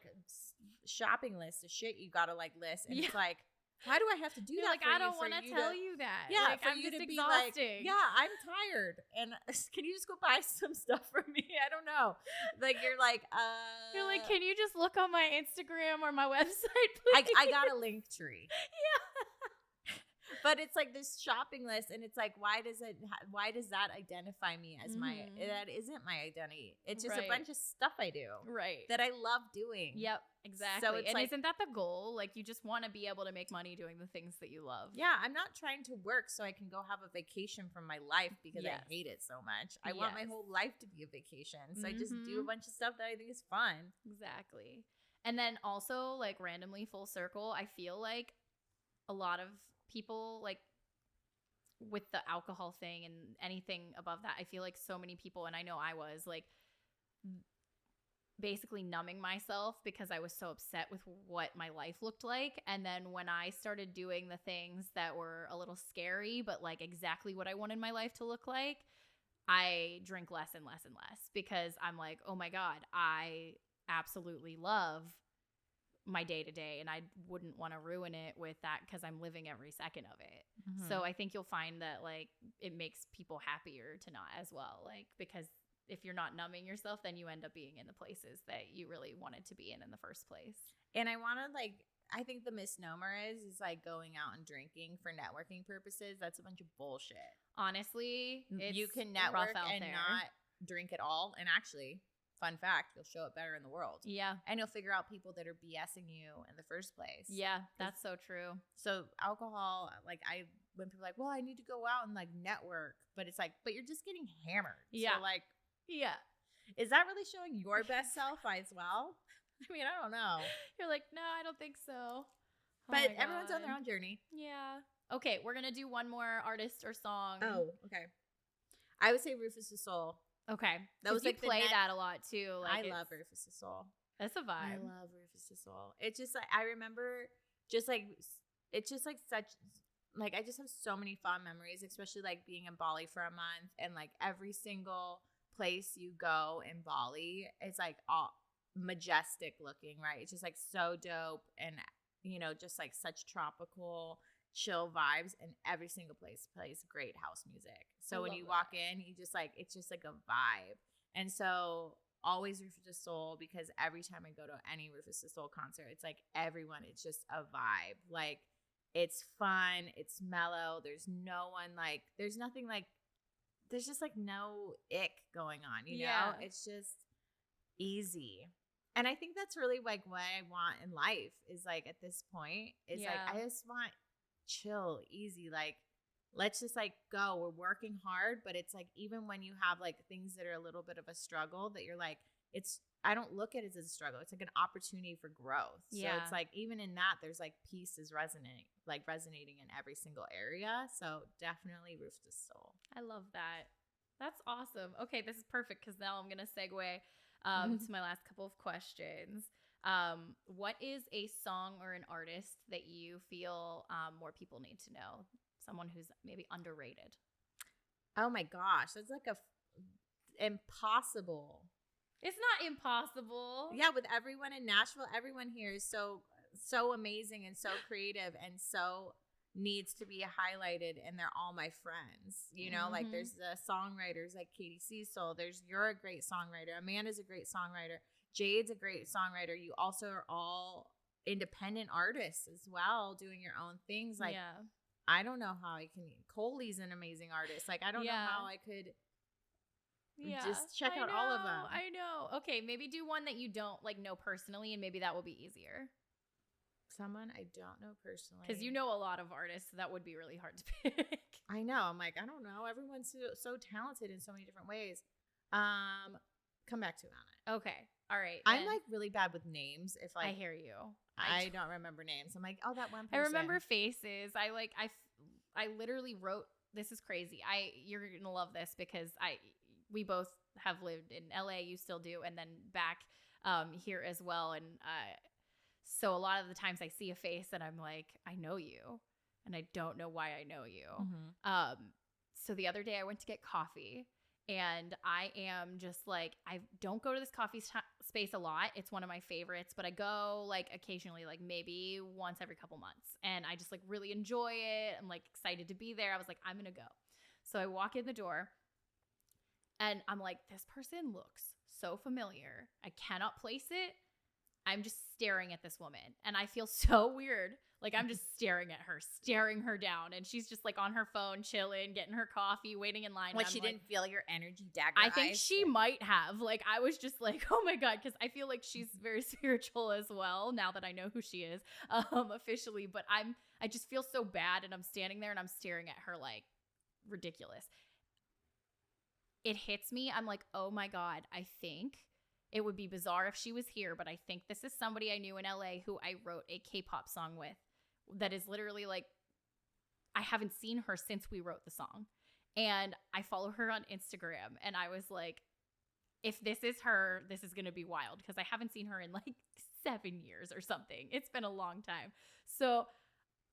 shopping list of shit you got to like list. And it's like, why do I have to do You're that? like, I don't want to tell you that. Yeah, like, for I'm you just to be exhausting. like, yeah, I'm tired, and can you just go buy some stuff from me? I don't know. Like you're like, can you just look on my Instagram or my website, please? I got a link tree. Yeah. But it's like this shopping list, and it's like, why does that identify me as that isn't my identity? It's just a bunch of stuff I do, right? That I love doing. Yep, exactly. So it's like, isn't that the goal? Like, you just want to be able to make money doing the things that you love. Yeah, I'm not trying to work so I can go have a vacation from my life because I hate it so much. I want my whole life to be a vacation, so I just do a bunch of stuff that I think is fun. Exactly. And then also, like, randomly full circle, I feel like a lot of people, like, with the alcohol thing and anything above that, I feel like so many people, and I know I was, like, basically numbing myself because I was so upset with what my life looked like. And then when I started doing the things that were a little scary, but, like, exactly what I wanted my life to look like, I drink less and less and less because I'm like, oh my God, I absolutely love my day-to-day and I wouldn't want to ruin it with that because I'm living every second of it. Mm-hmm. So I think you'll find that, like, it makes people happier to not as well, like, because if you're not numbing yourself, then you end up being in the places that you really wanted to be in the first place. And I think the misnomer is like going out and drinking for networking purposes. That's a bunch of bullshit. Honestly, you can network and not drink at all. And actually, fun fact, you'll show up better in the world. Yeah. And you'll figure out people that are BSing you in the first place. Yeah, that's so true. So alcohol, like when people are like, well, I need to go out and like network, but it's like, but you're just getting hammered. Yeah. So like, yeah. Is that really showing your best self as well? I mean, I don't know. You're like, no, I don't think so. But everyone's on their own journey. Yeah. Okay, we're going to do one more artist or song. Oh, okay. I would say Rufus the Soul. Okay. That was like play that a lot too. Like, I love Rufus the Soul. That's a vibe. I love Rufus the Soul. It's just like, I remember just like, it's just like such, like, I just have so many fond memories, especially like being in Bali for a month and like every single place you go in Bali, it's like all majestic looking, right? It's just like so dope and, just like such tropical, chill vibes, and every single place plays great house music. So when you walk in, you just like, it's just like a vibe. And so always Rufus the Soul, because every time I go to any Rufus the Soul concert, it's like everyone, it's just a vibe. Like, it's fun, it's mellow. There's no one like, there's nothing like, there's just like no ick going on, you know? It's just easy. And I think that's really like what I want in life is like at this point is like Yeah. I just want chill, easy, like let's just like go. We're working hard, but it's like even when you have like things that are a little bit of a struggle that you're like it's I don't look at it as a struggle. It's like an opportunity for growth. So Yeah. it's like even in that there's like pieces resonating in every single area. So definitely Roof to Soul. I love that. That's awesome. Okay, this is perfect because now I'm gonna segue to my last couple of questions. What is a song or an artist that you feel more people need to know? Someone who's maybe underrated. Oh my gosh, that's like impossible. It's not impossible. Yeah, with everyone in Nashville, everyone here is so amazing and so creative and so needs to be highlighted, and they're all my friends. You know, like there's the songwriters like Katie Cecil. You're a great songwriter. Amanda's a great songwriter. Jade's a great songwriter. You also are all independent artists as well, doing your own things. Like I don't know how I can. Coley's an amazing artist. Like I don't know how I could. Just check out all of them. I know. Okay, maybe do one that you don't like know personally, and maybe that will be easier. Someone I don't know personally. Because you know a lot of artists, so that would be really hard to pick. I know. I'm like, I don't know. Everyone's so talented in so many different ways. Come back to me on it. Okay. All right. I'm like really bad with names. If like I hear you. I don't remember names. I'm like, oh, that one person. I remember faces. I literally wrote, this is crazy. You're going to love this because we both have lived in LA. You still do. And then back here as well. And so a lot of the times I see a face and I'm like, I know you. And I don't know why I know you. So the other day I went to get coffee. And I am just like, I don't go to this coffee space a lot. It's one of my favorites, but I go like occasionally, like maybe once every couple months. And I just like really enjoy it. I'm like excited to be there. I was like, I'm going to go. So I walk in the door and I'm like, this person looks so familiar. I cannot place it. I'm just staring at this woman and I feel so weird. Like I'm just staring at her, staring her down. And she's just like on her phone, chilling, getting her coffee, waiting in line. Like she didn't feel your energy dagger I think eyes. she might have. Like I was just like, oh my God. Because I feel like she's very spiritual as well now that I know who she is officially. But I just feel so bad. And I'm standing there and I'm staring at her like ridiculous. It hits me. I'm like, oh my God, I think it would be bizarre if she was here, but I think this is somebody I knew in LA who I wrote a K-pop song with that is literally like, I haven't seen her since we wrote the song. And I follow her on Instagram and I was like, if this is her, this is going to be wild because I haven't seen her in like 7 years or something. It's been a long time. So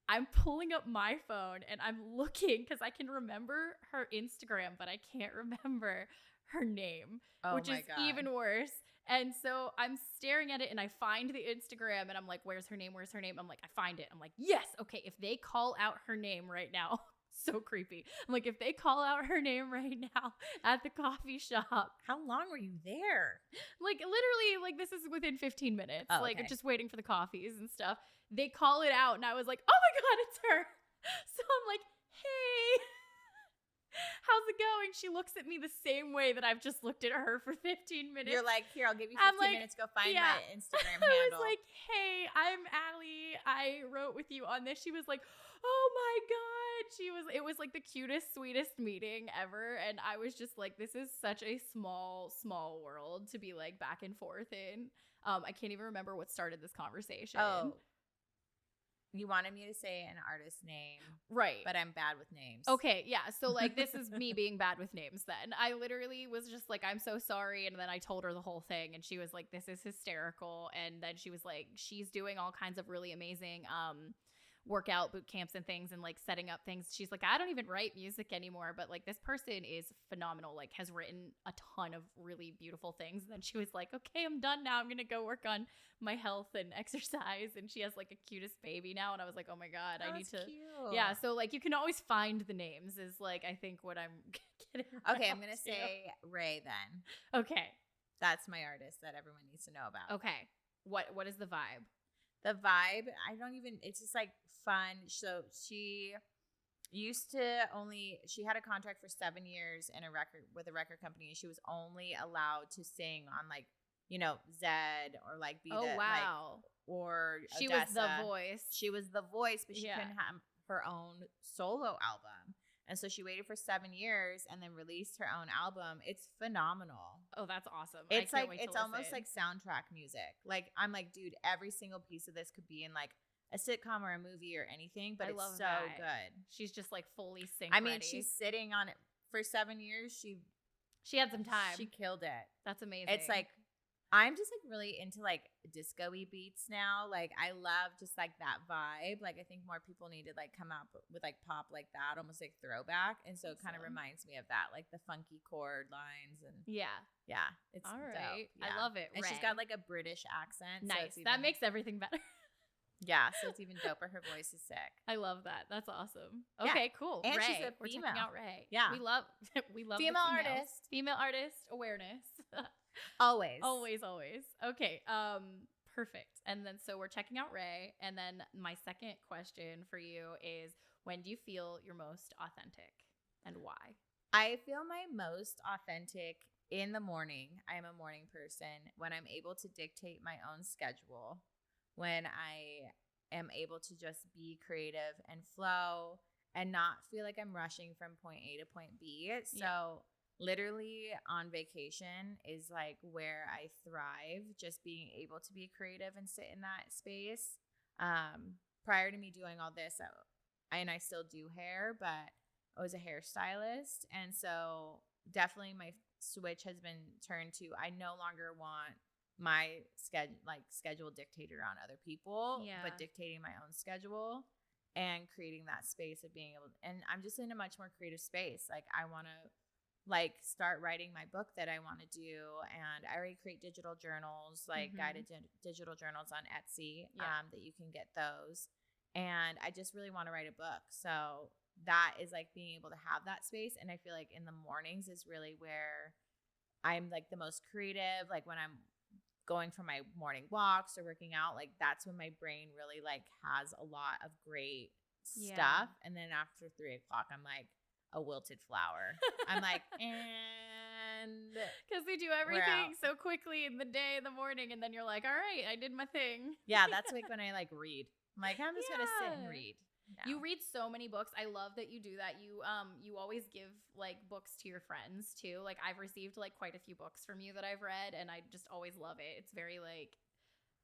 I'm pulling up my phone and I'm looking because I can remember her Instagram, but I can't remember her name, which is even worse. And so I'm staring at it and I find the Instagram and I'm like, where's her name? Where's her name? I'm like, I find it. I'm like, yes. Okay. If they call out her name right now, so creepy. I'm like, if they call out her name right now at the coffee shop. How long were you there? Like literally, like this is within 15 minutes. Oh, like okay. just waiting for the coffees and stuff. They call it out and I was like, oh my God, it's her. So I'm like, hey. How's it going? She looks at me the same way that I've just looked at her for 15 minutes. You're like, here, I'll give you 15 minutes. Go find my Instagram handle. I was like, hey, I'm Allie. I wrote with you on this. She was like, oh my God. It was like the cutest, sweetest meeting ever. And I was just like, this is such a small, small world to be like back and forth in. I can't even remember what started this conversation. Oh. You wanted me to say an artist's name. Right. But I'm bad with names. Okay, yeah. So, like, this is me being bad with names then. I literally was just like, I'm so sorry. And then I told her the whole thing. And she was like, this is hysterical. And then she was like, she's doing all kinds of really amazing workout boot camps and things and, like, setting up things. She's like, I don't even write music anymore. But, like, this person is phenomenal. Like, has written a ton of really beautiful things. And then she was like, okay, I'm done now. I'm going to go work on my health and exercise. And she has like a cutest baby now. And I was like, oh my God, I need to. Cute. Yeah. So like you can always find the names is like, I think what I'm getting. Okay. I'm going to say Ray then. Okay. That's my artist that everyone needs to know about. Okay. What is the vibe? The vibe, it's just like fun. So she had a contract for 7 years with a record company. And she was only allowed to sing on like Zed or like be Oh, the wow. like, or She was the Odessa. voice. She was the voice, but she Yeah. couldn't have her own solo album. And so she waited for 7 years and then released her own album. It's phenomenal. Oh, that's awesome. It's I can't like, wait to it's almost listen. like soundtrack music. Like, I'm like, dude, every single piece of this could be in like a sitcom or a movie or anything, but I it's love so that. good. She's just like fully sync I mean, ready. she's sitting on it for 7 years. She had some time. She killed it. That's amazing. It's like, I'm just like really into like disco-y beats now. Like, I love just like that vibe. Like, I think more people need to like come out with like pop like that, almost like throwback. And so it kind of Awesome. reminds me of that, like the funky chord lines and yeah. it's All dope. right. Yeah. I love it. And she's Ray. got like a British accent. so nice. it's That even- makes everything better. yeah, so it's even doper. Her voice is sick. I love that. That's awesome. Yeah. Okay, cool. And Ray. she's a We're checking female. out Ray. Yeah. We love the Female females. artist. Female artist awareness. Always. always. Okay. Perfect. And then so we're checking out Ray. And then my second question for you is, when do you feel your most authentic and why? I feel my most authentic in the morning. I am a morning person when I'm able to dictate my own schedule, when I am able to just be creative and flow and not feel like I'm rushing from point A to point B. So literally on vacation is like where I thrive, just being able to be creative and sit in that space. Prior to me doing all this, I still do hair, but I was a hairstylist. And so definitely my switch has been turned to, I no longer want my schedule dictated around other people, Yeah. but dictating my own schedule and creating that space of being able to, and I'm just in a much more creative space. Like, I want to like start writing my book that I want to do. And I already create digital journals, like Mhm. guided digital journals on Etsy, Yeah. that you can get those. And I just really want to write a book. So that is like being able to have that space. And I feel like in the mornings is really where I'm like the most creative. Like when I'm going for my morning walks or working out, like that's when my brain really like has a lot of great Yeah. stuff. And then after 3 o'clock, I'm like a wilted flower. I'm like, and Because they do out. everything so quickly in the day, in the morning, and then you're like, all right, I did my thing. yeah, that's like when I like read. I'm like, I'm just gonna sit and Yeah. read. now. You read so many books. I love that you do that. You always give like books to your friends too. Like, I've received like quite a few books from you that I've read, and I just always love it. It's very like,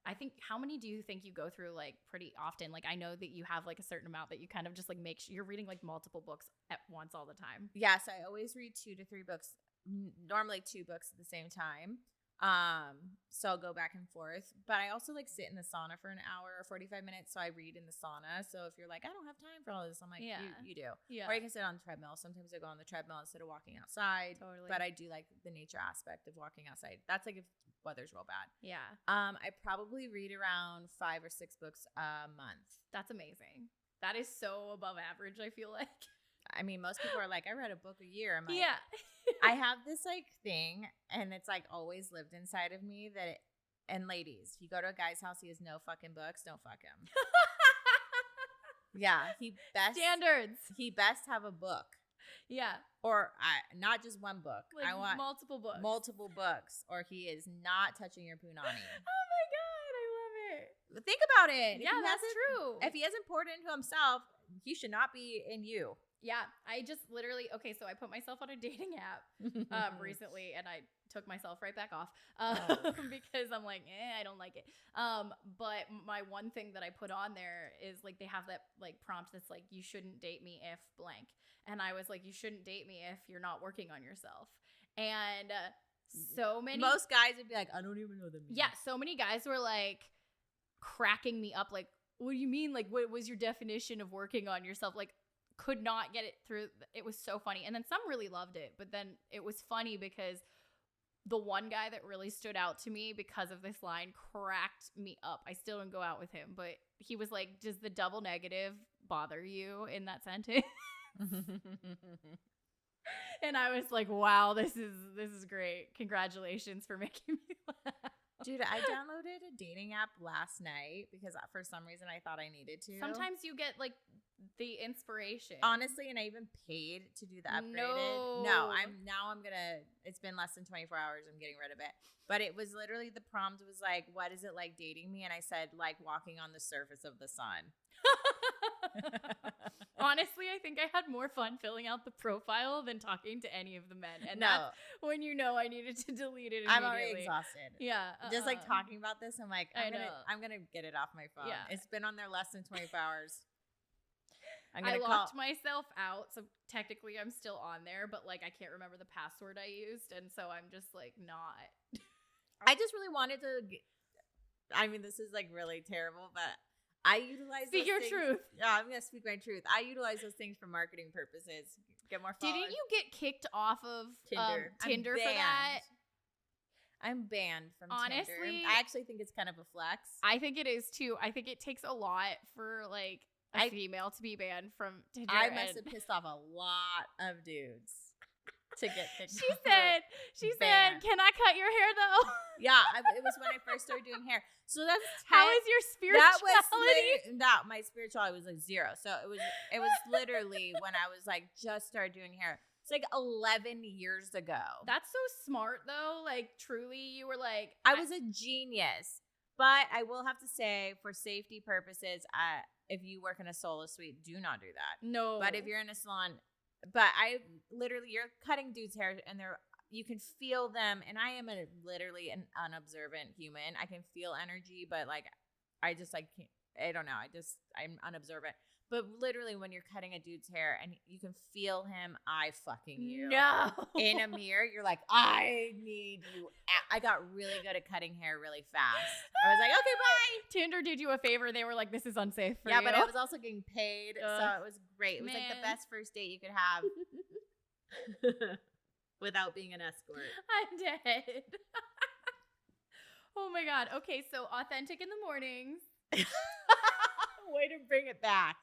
I think, how many do you think you go through like pretty often? Like, I know that you have like a certain amount that you kind of just like make sure you're reading like multiple books at once all the time. Yes, I always read 2 to 3 books, normally 2 books at the same time. So I'll go back and forth, but I also like sit in the sauna for an hour or 45 minutes. So I read in the sauna. So if you're like, I don't have time for all this, I'm like, Yeah. you do. Yeah. Or you can sit on the treadmill. Sometimes I go on the treadmill instead of walking outside. Totally. But I do like the nature aspect of walking outside. That's like if weather's real bad. Yeah. I probably read around 5 or 6 books a month. That's amazing. That is so above average, I feel like. I mean, most people are like, I read a book a year. I'm like, Yeah. I have this like thing, and it's like always lived inside of me that and ladies, if you go to a guy's house, he has no fucking books, don't fuck him. Yeah, he Standards. best have a book, Yeah. or not just one book. Like I want multiple books. multiple books, or he is not touching your punani. Oh my God. I love it. Think about it. If Yeah, he that's hasn't- true. If he hasn't poured into himself, he should not be in you. Yeah, I just literally, okay, so I put myself on a dating app recently, and I took myself right back off because I'm like, I don't like it. But my one thing that I put on there is like, they have that like prompt that's like, you shouldn't date me if blank. And I was like, you shouldn't date me if you're not working on yourself. And so many. Most guys would be like, I don't even know them. Yeah, so many guys were like cracking me up. Like, what do you mean? Like, what was your definition of working on yourself? Like, could not get it through. It was so funny. And then some really loved it. But then it was funny because the one guy that really stood out to me because of this line cracked me up. I still don't go out with him, but he was like, does the double negative bother you in that sentence? And I was like, wow, this is great. Congratulations for making me laugh. Dude, I downloaded a dating app last night because for some reason I thought I needed to. Sometimes you get like the inspiration. Honestly, and I even paid to do the upgraded. No. I'm gonna. It's been less than 24 hours. I'm getting rid of it. But it was literally the prompt was like, "What is it like dating me?" And I said, "Like walking on the surface of the sun." Honestly, I think I had more fun filling out the profile than talking to any of the men. And No. that's when you know I needed to delete it immediately. I'm already exhausted. Yeah. Just like talking about this, I'm like, I I'm gonna get it off my phone. Yeah. It's been on there less than 24 hours. I locked myself out, so technically I'm still on there, but like I can't remember the password I used, and so I'm just like not. I just really wanted to. I mean, this is like really terrible, but I utilize. Speak your truth. Yeah, I'm gonna speak my truth. I utilize those things for marketing purposes. Get more followers. Didn't you get kicked off of Tinder for that? I'm banned from Honestly, Tinder. I actually think it's kind of a flex. I think it is too. I think it takes a lot for like a female to be banned from Tinder. I must have pissed off a lot of dudes to get kicked She off. She said, "Can I cut your hair though?" Yeah, it was when I first started doing hair. So that's how is your spirituality? My spirituality was like 0. So it was literally when I was like just started doing hair. It's like 11 years ago. That's so smart though. Like truly, you were like, I was a genius. But I will have to say, for safety purposes, if you work in a solo suite, do not do that. No. But if you're in a salon, you're cutting dudes' hair and you can feel them. And I am literally an unobservant human. I can feel energy, but like, I just like, I don't know. I'm unobservant. But literally when you're cutting a dude's hair and you can feel him eye fucking you. No. In a mirror, you're like, I need you. I got really good at cutting hair really fast. I was like, okay, bye. Tinder did you a favor. They were like, this is unsafe for you. Yeah, but I was also getting paid. So it was great. It was like the best first date you could have without being an escort. I'm dead. Oh my God. Okay, so authentic in the mornings. Way to bring it back.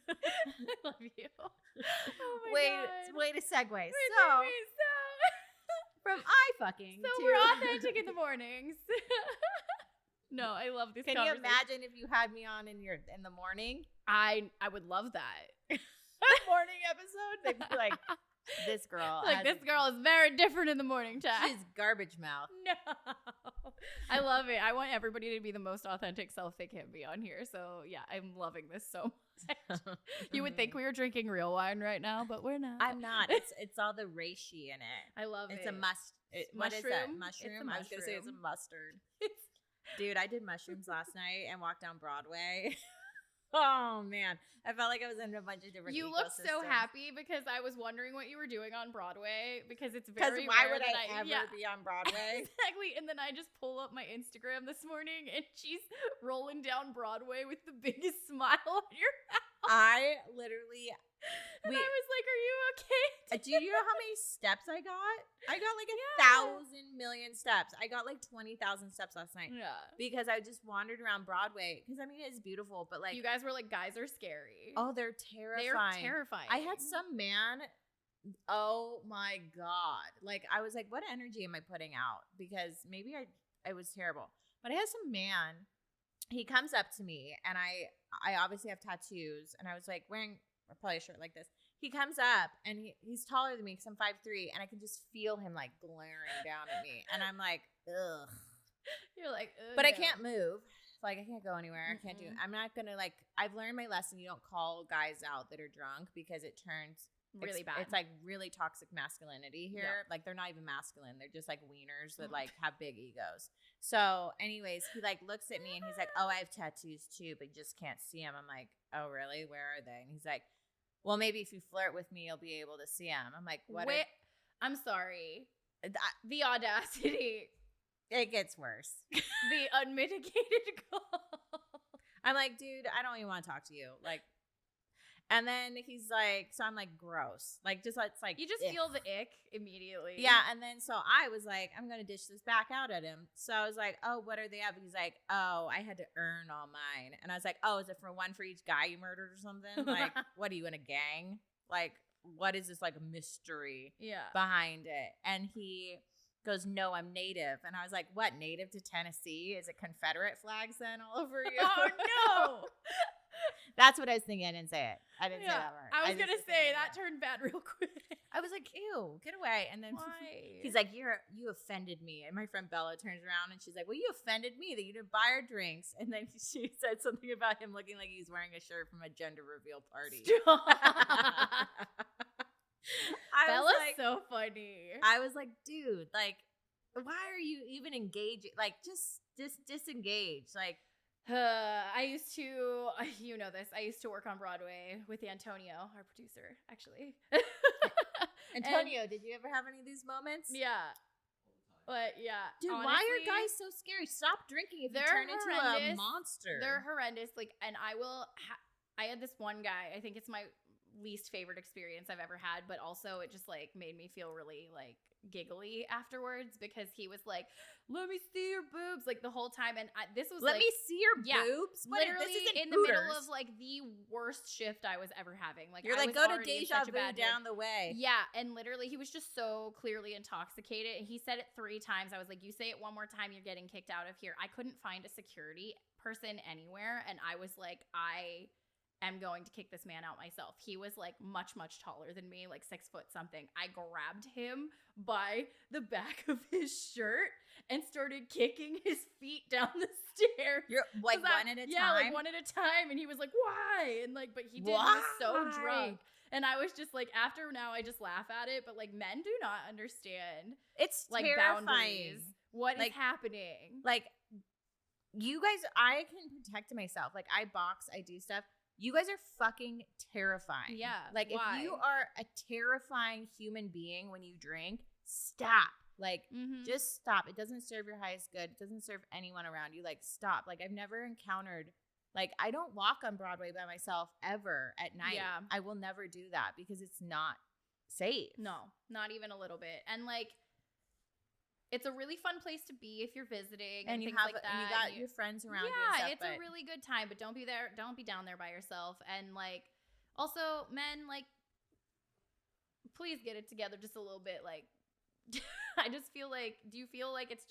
I love you. Oh my God. Way to segue. So from eye fucking so to we're authentic in the mornings. No, I love this. Can you imagine if you had me on in the morning? I would love that. Morning episode. They'd be like, this girl. This girl is very different in the morning time. She's garbage mouth. No. I love it. I want everybody to be the most authentic self they can be on here. So yeah, I'm loving this so much. You would think we were drinking real wine right now, but we're not. I'm not. It's all the reishi in it. I love it. It's a what is that? Mushroom? I was going to say it's a mustard. Dude, I did mushrooms last night and walked down Broadway. Oh, man. I felt like I was in a bunch of different You looked so happy because I was wondering what you were doing on Broadway because it's very why rare would that I ever be on Broadway? Exactly. And then I just pull up my Instagram this morning and she's rolling down Broadway with the biggest smile on your mouth. I literally... I was like, are you okay? Do you know how many steps I got? I got like 1,000 million steps. I got like 20,000 steps last night. Yeah. Because I just wandered around Broadway. Because I mean, it's beautiful, but like. You guys were like, guys are scary. Oh, they're terrifying. They're terrifying. I had some man. Oh my God. Like, I was like, what energy am I putting out? Because maybe I was terrible. But I had some man. He comes up to me and I obviously have tattoos. And I was like wearing probably a shirt like this. He comes up and he's taller than me because I'm 5'3", and I can just feel him like glaring down at me. And I'm like, ugh. You're like, ugh. But I can't move. Like, I can't go anywhere. I can't do it. I'm not going to like, I've learned my lesson. You don't call guys out that are drunk because it turns really bad. It's like really toxic masculinity here. Yeah. Like, they're not even masculine. They're just like wieners that like have big egos. So anyways, he like looks at me and he's like, oh, I have tattoos too, but you just can't see them. I'm like, oh, really? Where are they? And he's like, well, maybe if you flirt with me, you'll be able to see them. I'm like, what? I'm sorry. The audacity. It gets worse. The unmitigated goal. I'm like, dude, I don't even want to talk to you. Like, and then he's like, so I'm like, gross. Like, just it's like you just feel the ick immediately. Yeah, and then so I was like, I'm gonna dish this back out at him. So I was like, oh, what are they at? He's like, oh, I had to earn all mine. And I was like, oh, is it for one for each guy you murdered or something? Like, what are you in a gang? Like, what is this like mystery behind it? And he goes, no, I'm native. And I was like, what, native to Tennessee? Is it Confederate flags then all over you? Oh no. That's what I was thinking. I didn't say it. I didn't say Yeah, that word. I was just gonna was say thinking that turned bad real quick. I was like, ew, get away. And then Why? he's like, you offended me. And my friend Bella turns around and she's like, well, you offended me that you didn't buy our drinks. And then she said something about him looking like he's wearing a shirt from a gender reveal party. Bella's like, so funny. I was like, dude, like, why are you even engaging? Like, just disengage. Like, I used to, you know this, I used to work on Broadway with Antonio, our producer, actually. Antonio, did you ever have any of these moments? Yeah. But yeah. Dude, honestly, why are guys so scary? Stop drinking if you turn into a monster. They're horrendous. Like, and I had this one guy, I think it's my least favorite experience I've ever had, but also it just like made me feel really like giggly afterwards because he was like, let me see your boobs, like the whole time. And this was let me see your boobs. What, literally this isn't in the middle of like the worst shift I was ever having. Like, you're I like, was go to already in Deja such a Vu bad down mood. the way. Yeah, and literally he was just so clearly intoxicated. And he said it 3 times. I was like, you say it one more time, you're getting kicked out of here. I couldn't find a security person anywhere, and I was like, I am going to kick this man out myself. He was like much taller than me, like 6 foot something. I grabbed him by the back of his shirt and started kicking his feet down the stairs. You're like one at a time? Yeah, like one at a time. And he was like, why? And like, but he did. He was so drunk. And I was just like, after now I just laugh at it, but like men do not understand. It's like terrifying. Boundaries. What like, is happening? Like, you guys, I can protect myself. Like, I box, I do stuff. You guys are fucking terrifying. Yeah. Like, why? if you are a terrifying human being when you drink, stop. Like, just stop. It doesn't serve your highest good. It doesn't serve anyone around you. Like, stop. Like, I've never encountered, like, I don't walk on Broadway by myself ever at night. Yeah. I will never do that because it's not safe. No, not even a little bit. And like, it's a really fun place to be if you're visiting and things like that. And you got your friends around you. Yeah, it's a really good time, but don't be down there by yourself. And like, also men, like, please get it together just a little bit. Like, I just feel like, do you feel like it's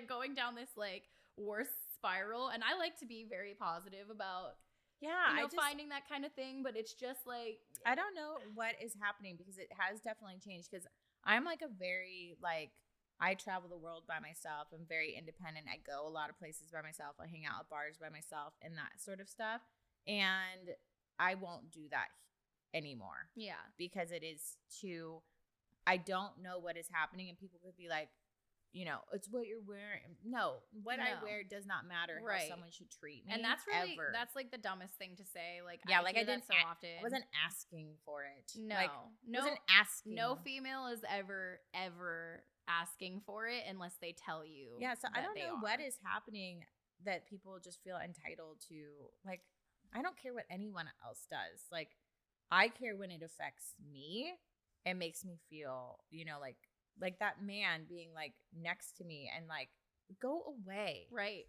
going down this like worse spiral? And I like to be very positive about, finding that kind of thing, but it's just like, I don't know what is happening because it has definitely changed because I'm like a very like, I travel the world by myself. I'm very independent. I go a lot of places by myself. I hang out at bars by myself and that sort of stuff. And I won't do that anymore. Yeah. Because it is too, I don't know what is happening. And people could be like, you know, it's what you're wearing. No, I wear does not matter how someone should treat me. And that's really, that's like the dumbest thing to say. Like, yeah, I didn't so often. I wasn't asking for it. No, like, wasn't asking. No female is ever asking for it unless they tell you. Yeah, so I don't know what is happening that people just feel entitled to. Like, I don't care what anyone else does. Like, I care when it affects me. It makes me feel, you know, like that man being like next to me and like, go away. Right.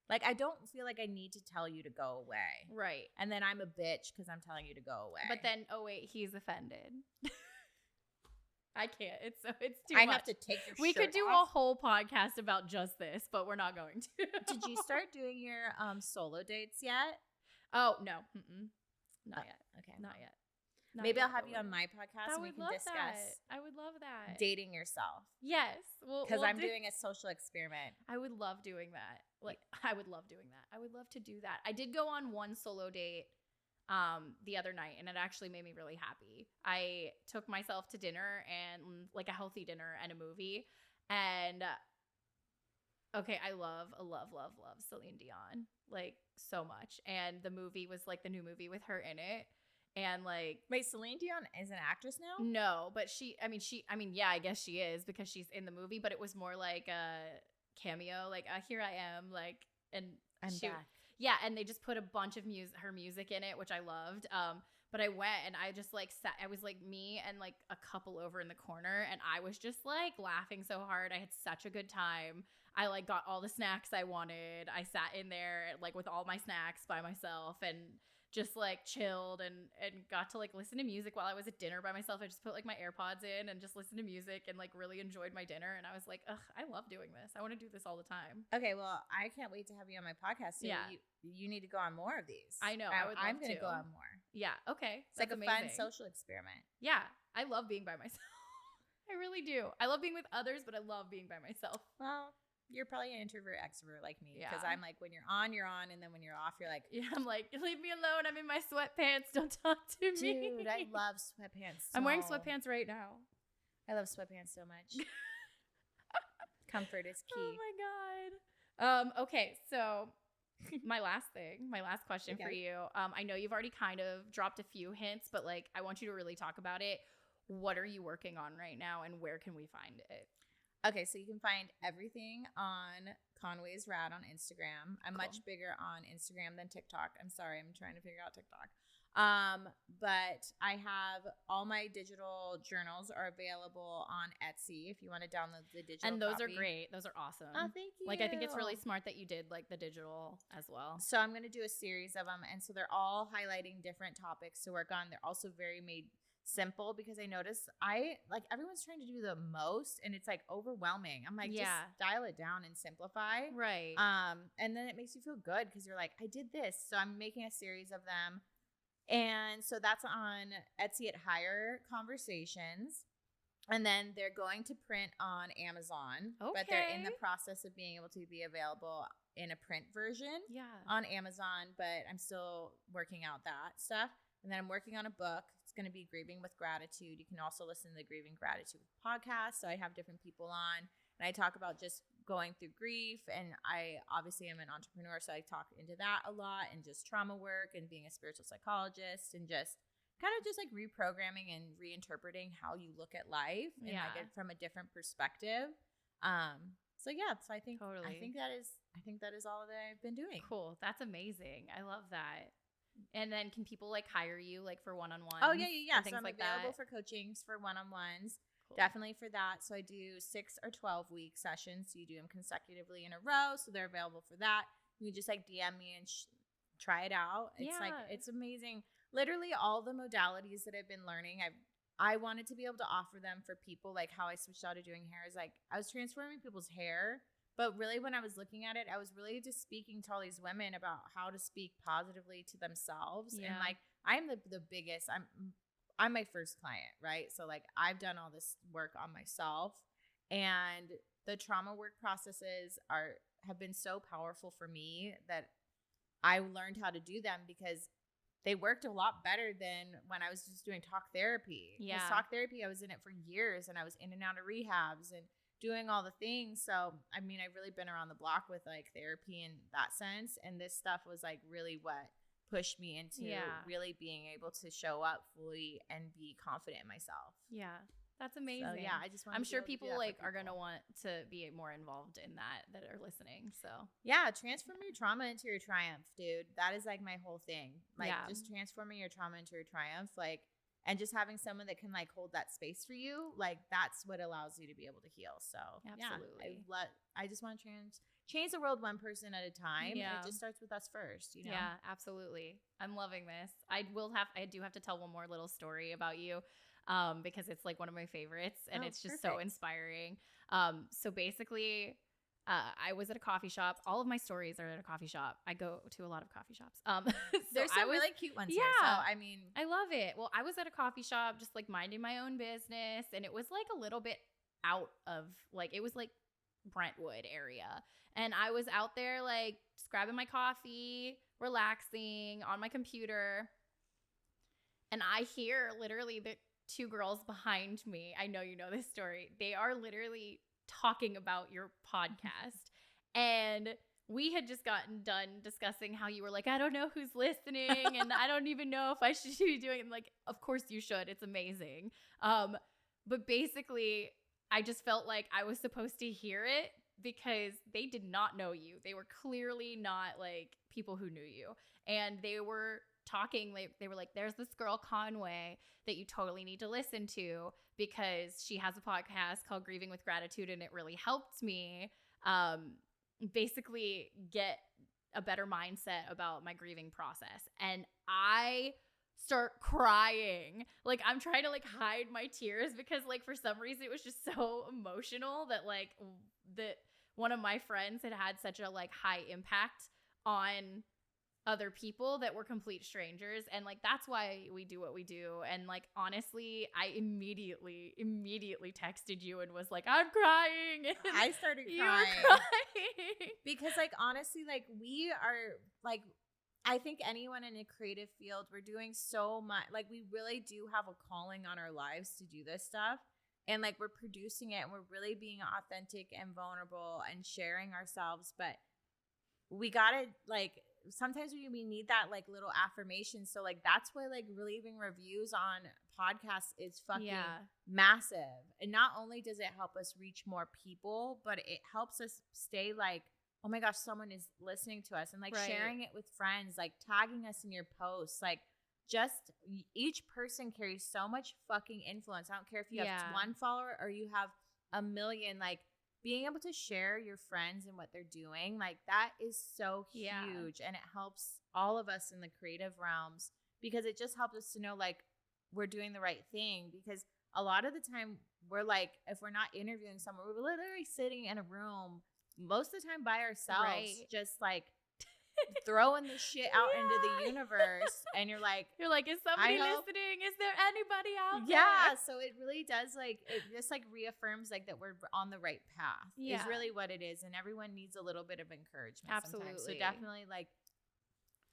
Like, I don't feel like I need to tell you to go away. Right. And then I'm a bitch because I'm telling you to go away. But then, oh wait, he's offended. I can't. It's too I much. have to take your We shirt could do off. a whole podcast about just this, but we're not going to. Did you start doing your solo dates yet? Oh, no. Not yet. Okay. Not yet. Maybe I'll have you on my podcast and we can discuss I would love that. Dating yourself. Yes. Because I'm doing a social experiment. I would love doing that. Like, I would love doing that. I would love to do that. I did go on one solo date the other night, and it actually made me really happy. I took myself to dinner, and like a healthy dinner and a movie. And okay, I love Celine Dion, like, so much. And the movie was like the new movie with her in it. And like, wait, Celine Dion is an actress now? No, but yeah, I guess she is because she's in the movie, but it was more like a cameo, like, here I am, like, and I'm back. Yeah, and they just put a bunch of her music in it, which I loved. But I went and I just like sat, I was like me and like a couple over in the corner, and I was just like laughing so hard. I had such a good time. I like got all the snacks I wanted. I sat in there like with all my snacks by myself and just like chilled and got to like listen to music while I was at dinner by myself. I just put like my AirPods in and just listened to music and like really enjoyed my dinner. And I was like, ugh, I love doing this. I want to do this all the time. Okay, well, I can't wait to have you on my podcast. So Yeah. you need to go on more of these. I know. I'm going to go on more. Yeah. Okay. It's like That's a fun amazing. social experiment. Yeah. I love being by myself. I really do. I love being with others, but I love being by myself. Well, you're probably an introvert extrovert like me, because Yeah. I'm like, when you're on, and then when you're off, you're like, Yeah, I'm like, leave me alone. I'm in my sweatpants. Don't talk to me. dude, I love sweatpants. I'm wearing so- sweatpants right now. I love sweatpants so much. Comfort is key. Oh my god. Okay, so my last question for Okay. you. I know you've already kind of dropped a few hints, but like I want you to really talk about it. What are you working on right now, and where can we find it? Okay, so you can find everything on Conway's Rad on Instagram. I'm Cool. much bigger on Instagram than TikTok. I'm sorry, I'm trying to figure out TikTok. But I have all my digital journals are available on Etsy if you want to download the digital. And those are copy. great. Those are awesome. Oh, thank you. Like I think it's really smart that you did like the digital as well. So I'm going to do a series of them, and so they're all highlighting different topics to work on. They're also very made simple, because I notice everyone's trying to do the most, and it's like overwhelming. I'm like, Yeah. just dial it down and simplify. Right. And then it makes you feel good because you're like, I did this. So I'm making a series of them. And so that's on Etsy at Higher Conversations. And then they're going to print on Amazon. But they're in the Okay. process of being able to be available in a print version Yeah. on Amazon. But I'm still working out that stuff. And then I'm working on a book. It's going to be Grieving with Gratitude. You can also listen to the Grieving Gratitude podcast. So I have different people on, and I talk about just going through grief. And I obviously am an entrepreneur, so I talk into that a lot, and just trauma work and being a spiritual psychologist, and just kind of just like reprogramming and reinterpreting how you look at life and Yeah. like it from a different perspective. So yeah, so I think Totally. I think that is all that I've been doing. Cool. That's amazing. I love that. And then can people like hire you like for one-on-ones? Oh yeah. and things So I'm like available that? for coachings for one-on-ones. Cool. Definitely for that. So I do 6 or 12-week sessions. So you do them consecutively in a row. So they're available for that. You can just like DM me and try it out. It's like, Yeah. it's amazing. Literally all the modalities that I've been learning, I wanted to be able to offer them for people. Like how I switched out of doing hair is like, I was transforming people's hair. But really, when I was looking at it, I was really just speaking to all these women about how to speak positively to themselves. And Yeah. like, I'm the biggest, I'm my first client, right? So like, I've done all this work on myself, and the trauma work processes have been so powerful for me that I learned how to do them, because they worked a lot better than when I was just doing talk therapy. 'Cause Yeah. talk therapy, I was in it for years, and I was in and out of rehabs and doing all the things. So, I mean, I've really been around the block with like therapy in that sense. And this stuff was like really what pushed me into Yeah. really being able to show up fully and be confident in myself. Yeah. That's amazing. So, yeah, I just want I'm sure people like are going to want to be more involved in that are listening. So, Yeah, transform your trauma into your triumph, dude. That is like my whole thing. Like Yeah. just transforming your trauma into your triumph, like, and just having someone that can like hold that space for you, like that's what allows you to be able to heal. So Absolutely. yeah, I just want to change the world one person at a time. Yeah. And it just starts with us first, you know? yeah, absolutely. I'm loving this. I do have to tell one more little story about you. Because it's like one of my favorites, and Oh, it's just so perfect. inspiring. So basically, I was at a coffee shop. All of my stories are at a coffee shop. I go to a lot of coffee shops. There's some really cute ones here. So, Yeah. I mean, I love it. Well, I was at a coffee shop just like minding my own business, and it was like a little bit out of like, it was like Brentwood area. And I was out there like just grabbing my coffee, relaxing on my computer. And I hear literally the 2 girls behind me. I know you know this story. They are literally talking about your podcast. And we had just gotten done discussing how you were like, I don't know who's listening, and I don't even know if I should be doing it. And like, of course you should. It's amazing. But basically, I just felt like I was supposed to hear it because they did not know you. They were clearly not like people who knew you. And they were talking, like they were like, there's this girl Conway that you totally need to listen to because she has a podcast called Grieving with Gratitude, and it really helped me basically get a better mindset about my grieving process. And I start crying. Like, I'm trying to like hide my tears because like for some reason it was just so emotional that like that one of my friends had such a like high impact on other people that were complete strangers, and like that's why we do what we do. And like honestly, I immediately texted you and was like, I'm crying. And I started you crying were crying because like honestly, like we are like, I think anyone in a creative field, we're doing so much. Like we really do have a calling on our lives to do this stuff. And like we're producing it and we're really being authentic and vulnerable and sharing ourselves. But we gotta like, sometimes we need that like little affirmation. So like that's why like leaving reviews on podcasts is fucking massive. And not only does it help us reach more people, but it helps us stay like, oh my gosh, someone is listening to us, and like sharing it with friends, like tagging us in your posts. Like just each person carries so much fucking influence. I don't care if you have one follower or you have a million, like being able to share your friends and what they're doing, like that is so huge. And it helps all of us in the creative realms because it just helps us to know like we're doing the right thing. Because a lot of the time we're like, if we're not interviewing someone, we're literally sitting in a room most of the time by ourselves, just like throwing the shit out into the universe. And you're like, is somebody listening? Is there anybody out there? Yeah. So it really does like, it just like reaffirms like that we're on the right path is really what it is. And everyone needs a little bit of encouragement. Absolutely. Sometimes. So definitely like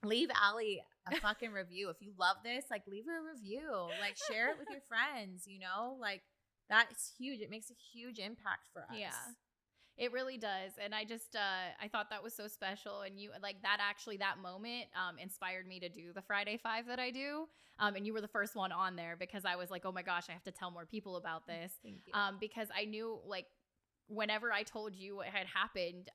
leave Allie a fucking review. If you love this, like leave her a review, like share it with your friends, you know, like that's huge. It makes a huge impact for us. Yeah. It really does. And I just, I thought that was so special. And you, like that moment inspired me to do the Friday 5 that I do. And you were the first one on there because I was like, oh my gosh, I have to tell more people about this. Thank you. Because I knew like whenever I told you what had happened,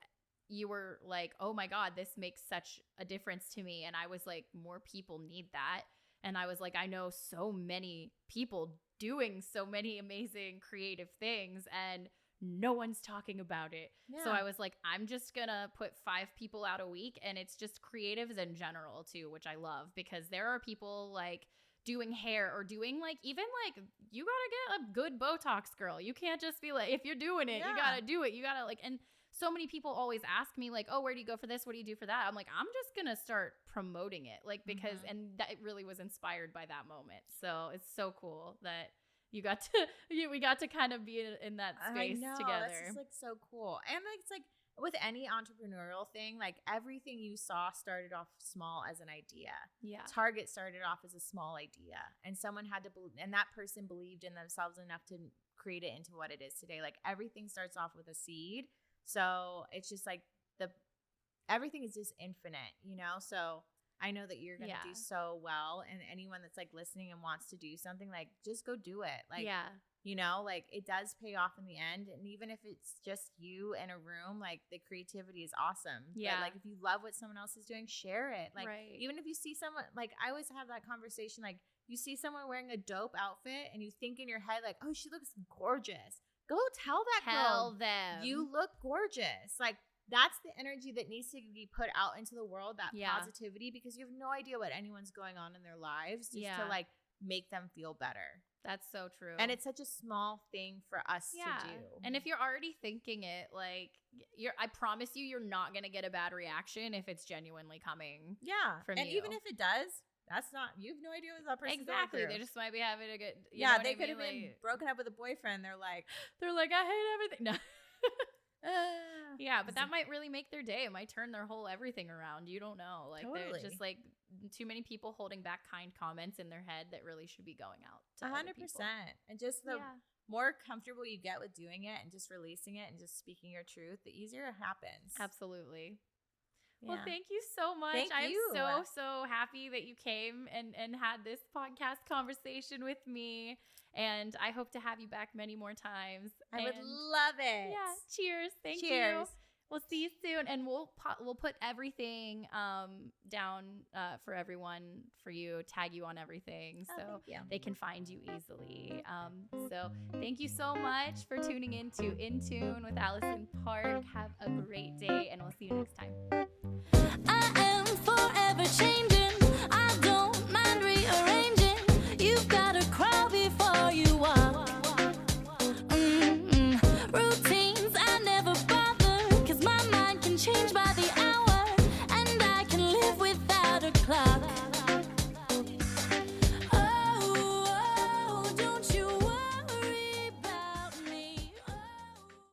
you were like, oh my God, this makes such a difference to me. And I was like, more people need that. And I was like, I know so many people doing so many amazing creative things, and no one's talking about it. So I was like, I'm just gonna put 5 people out a week, and it's just creatives in general too, which I love because there are people like doing hair or doing like even like you gotta get a good Botox girl. You can't just be like, if you're doing it, you gotta do it. You gotta like, and so many people always ask me like, oh, where do you go for this? What do you do for that? I'm like, I'm just gonna start promoting it, like because and that it really was inspired by that moment. So it's so cool that we got to kind of be in that space together. That's just like so cool. And like it's like with any entrepreneurial thing, like everything you saw started off small as an idea. Yeah. Target started off as a small idea, and someone had to believe, and that person believed in themselves enough to create it into what it is today. Like everything starts off with a seed. So it's just like everything is just infinite, you know? So I know that you're going to do so well, and anyone that's like listening and wants to do something, like just go do it. Like, you know, like it does pay off in the end. And even if it's just you in a room, like the creativity is awesome. Yeah. But like if you love what someone else is doing, share it. Like even if you see someone, like I always have that conversation, like you see someone wearing a dope outfit and you think in your head like, oh, she looks gorgeous. Go tell that girl them you look gorgeous. Like that's the energy that needs to be put out into the world, that positivity, because you have no idea what anyone's going on in their lives just to like make them feel better. That's so true. And it's such a small thing for us to do. And if you're already thinking it, like I promise you're not going to get a bad reaction if it's genuinely coming from you. And even if it does, that's not, you have no idea what that person's going through. They just might be having a good, they could have been broken up with a boyfriend. They're like, I hate everything. No. But that might really make their day. It might turn their whole everything around. You don't know. Like there's just like too many people holding back kind comments in their head that really should be going out to 100%. And just the more comfortable you get with doing it and just releasing it and just speaking your truth, the easier it happens. Absolutely. Well, thank you so much. I'm so happy that you came and had this podcast conversation with me. And I hope to have you back many more times. I would love it. Yeah. Cheers. Thank you. We'll see you soon. And we'll put everything down for everyone, for you, tag you on everything so they can find you easily. So thank you so much for tuning in to In Tune with Allison Park. Have a great day, and we'll see you next time. changed by the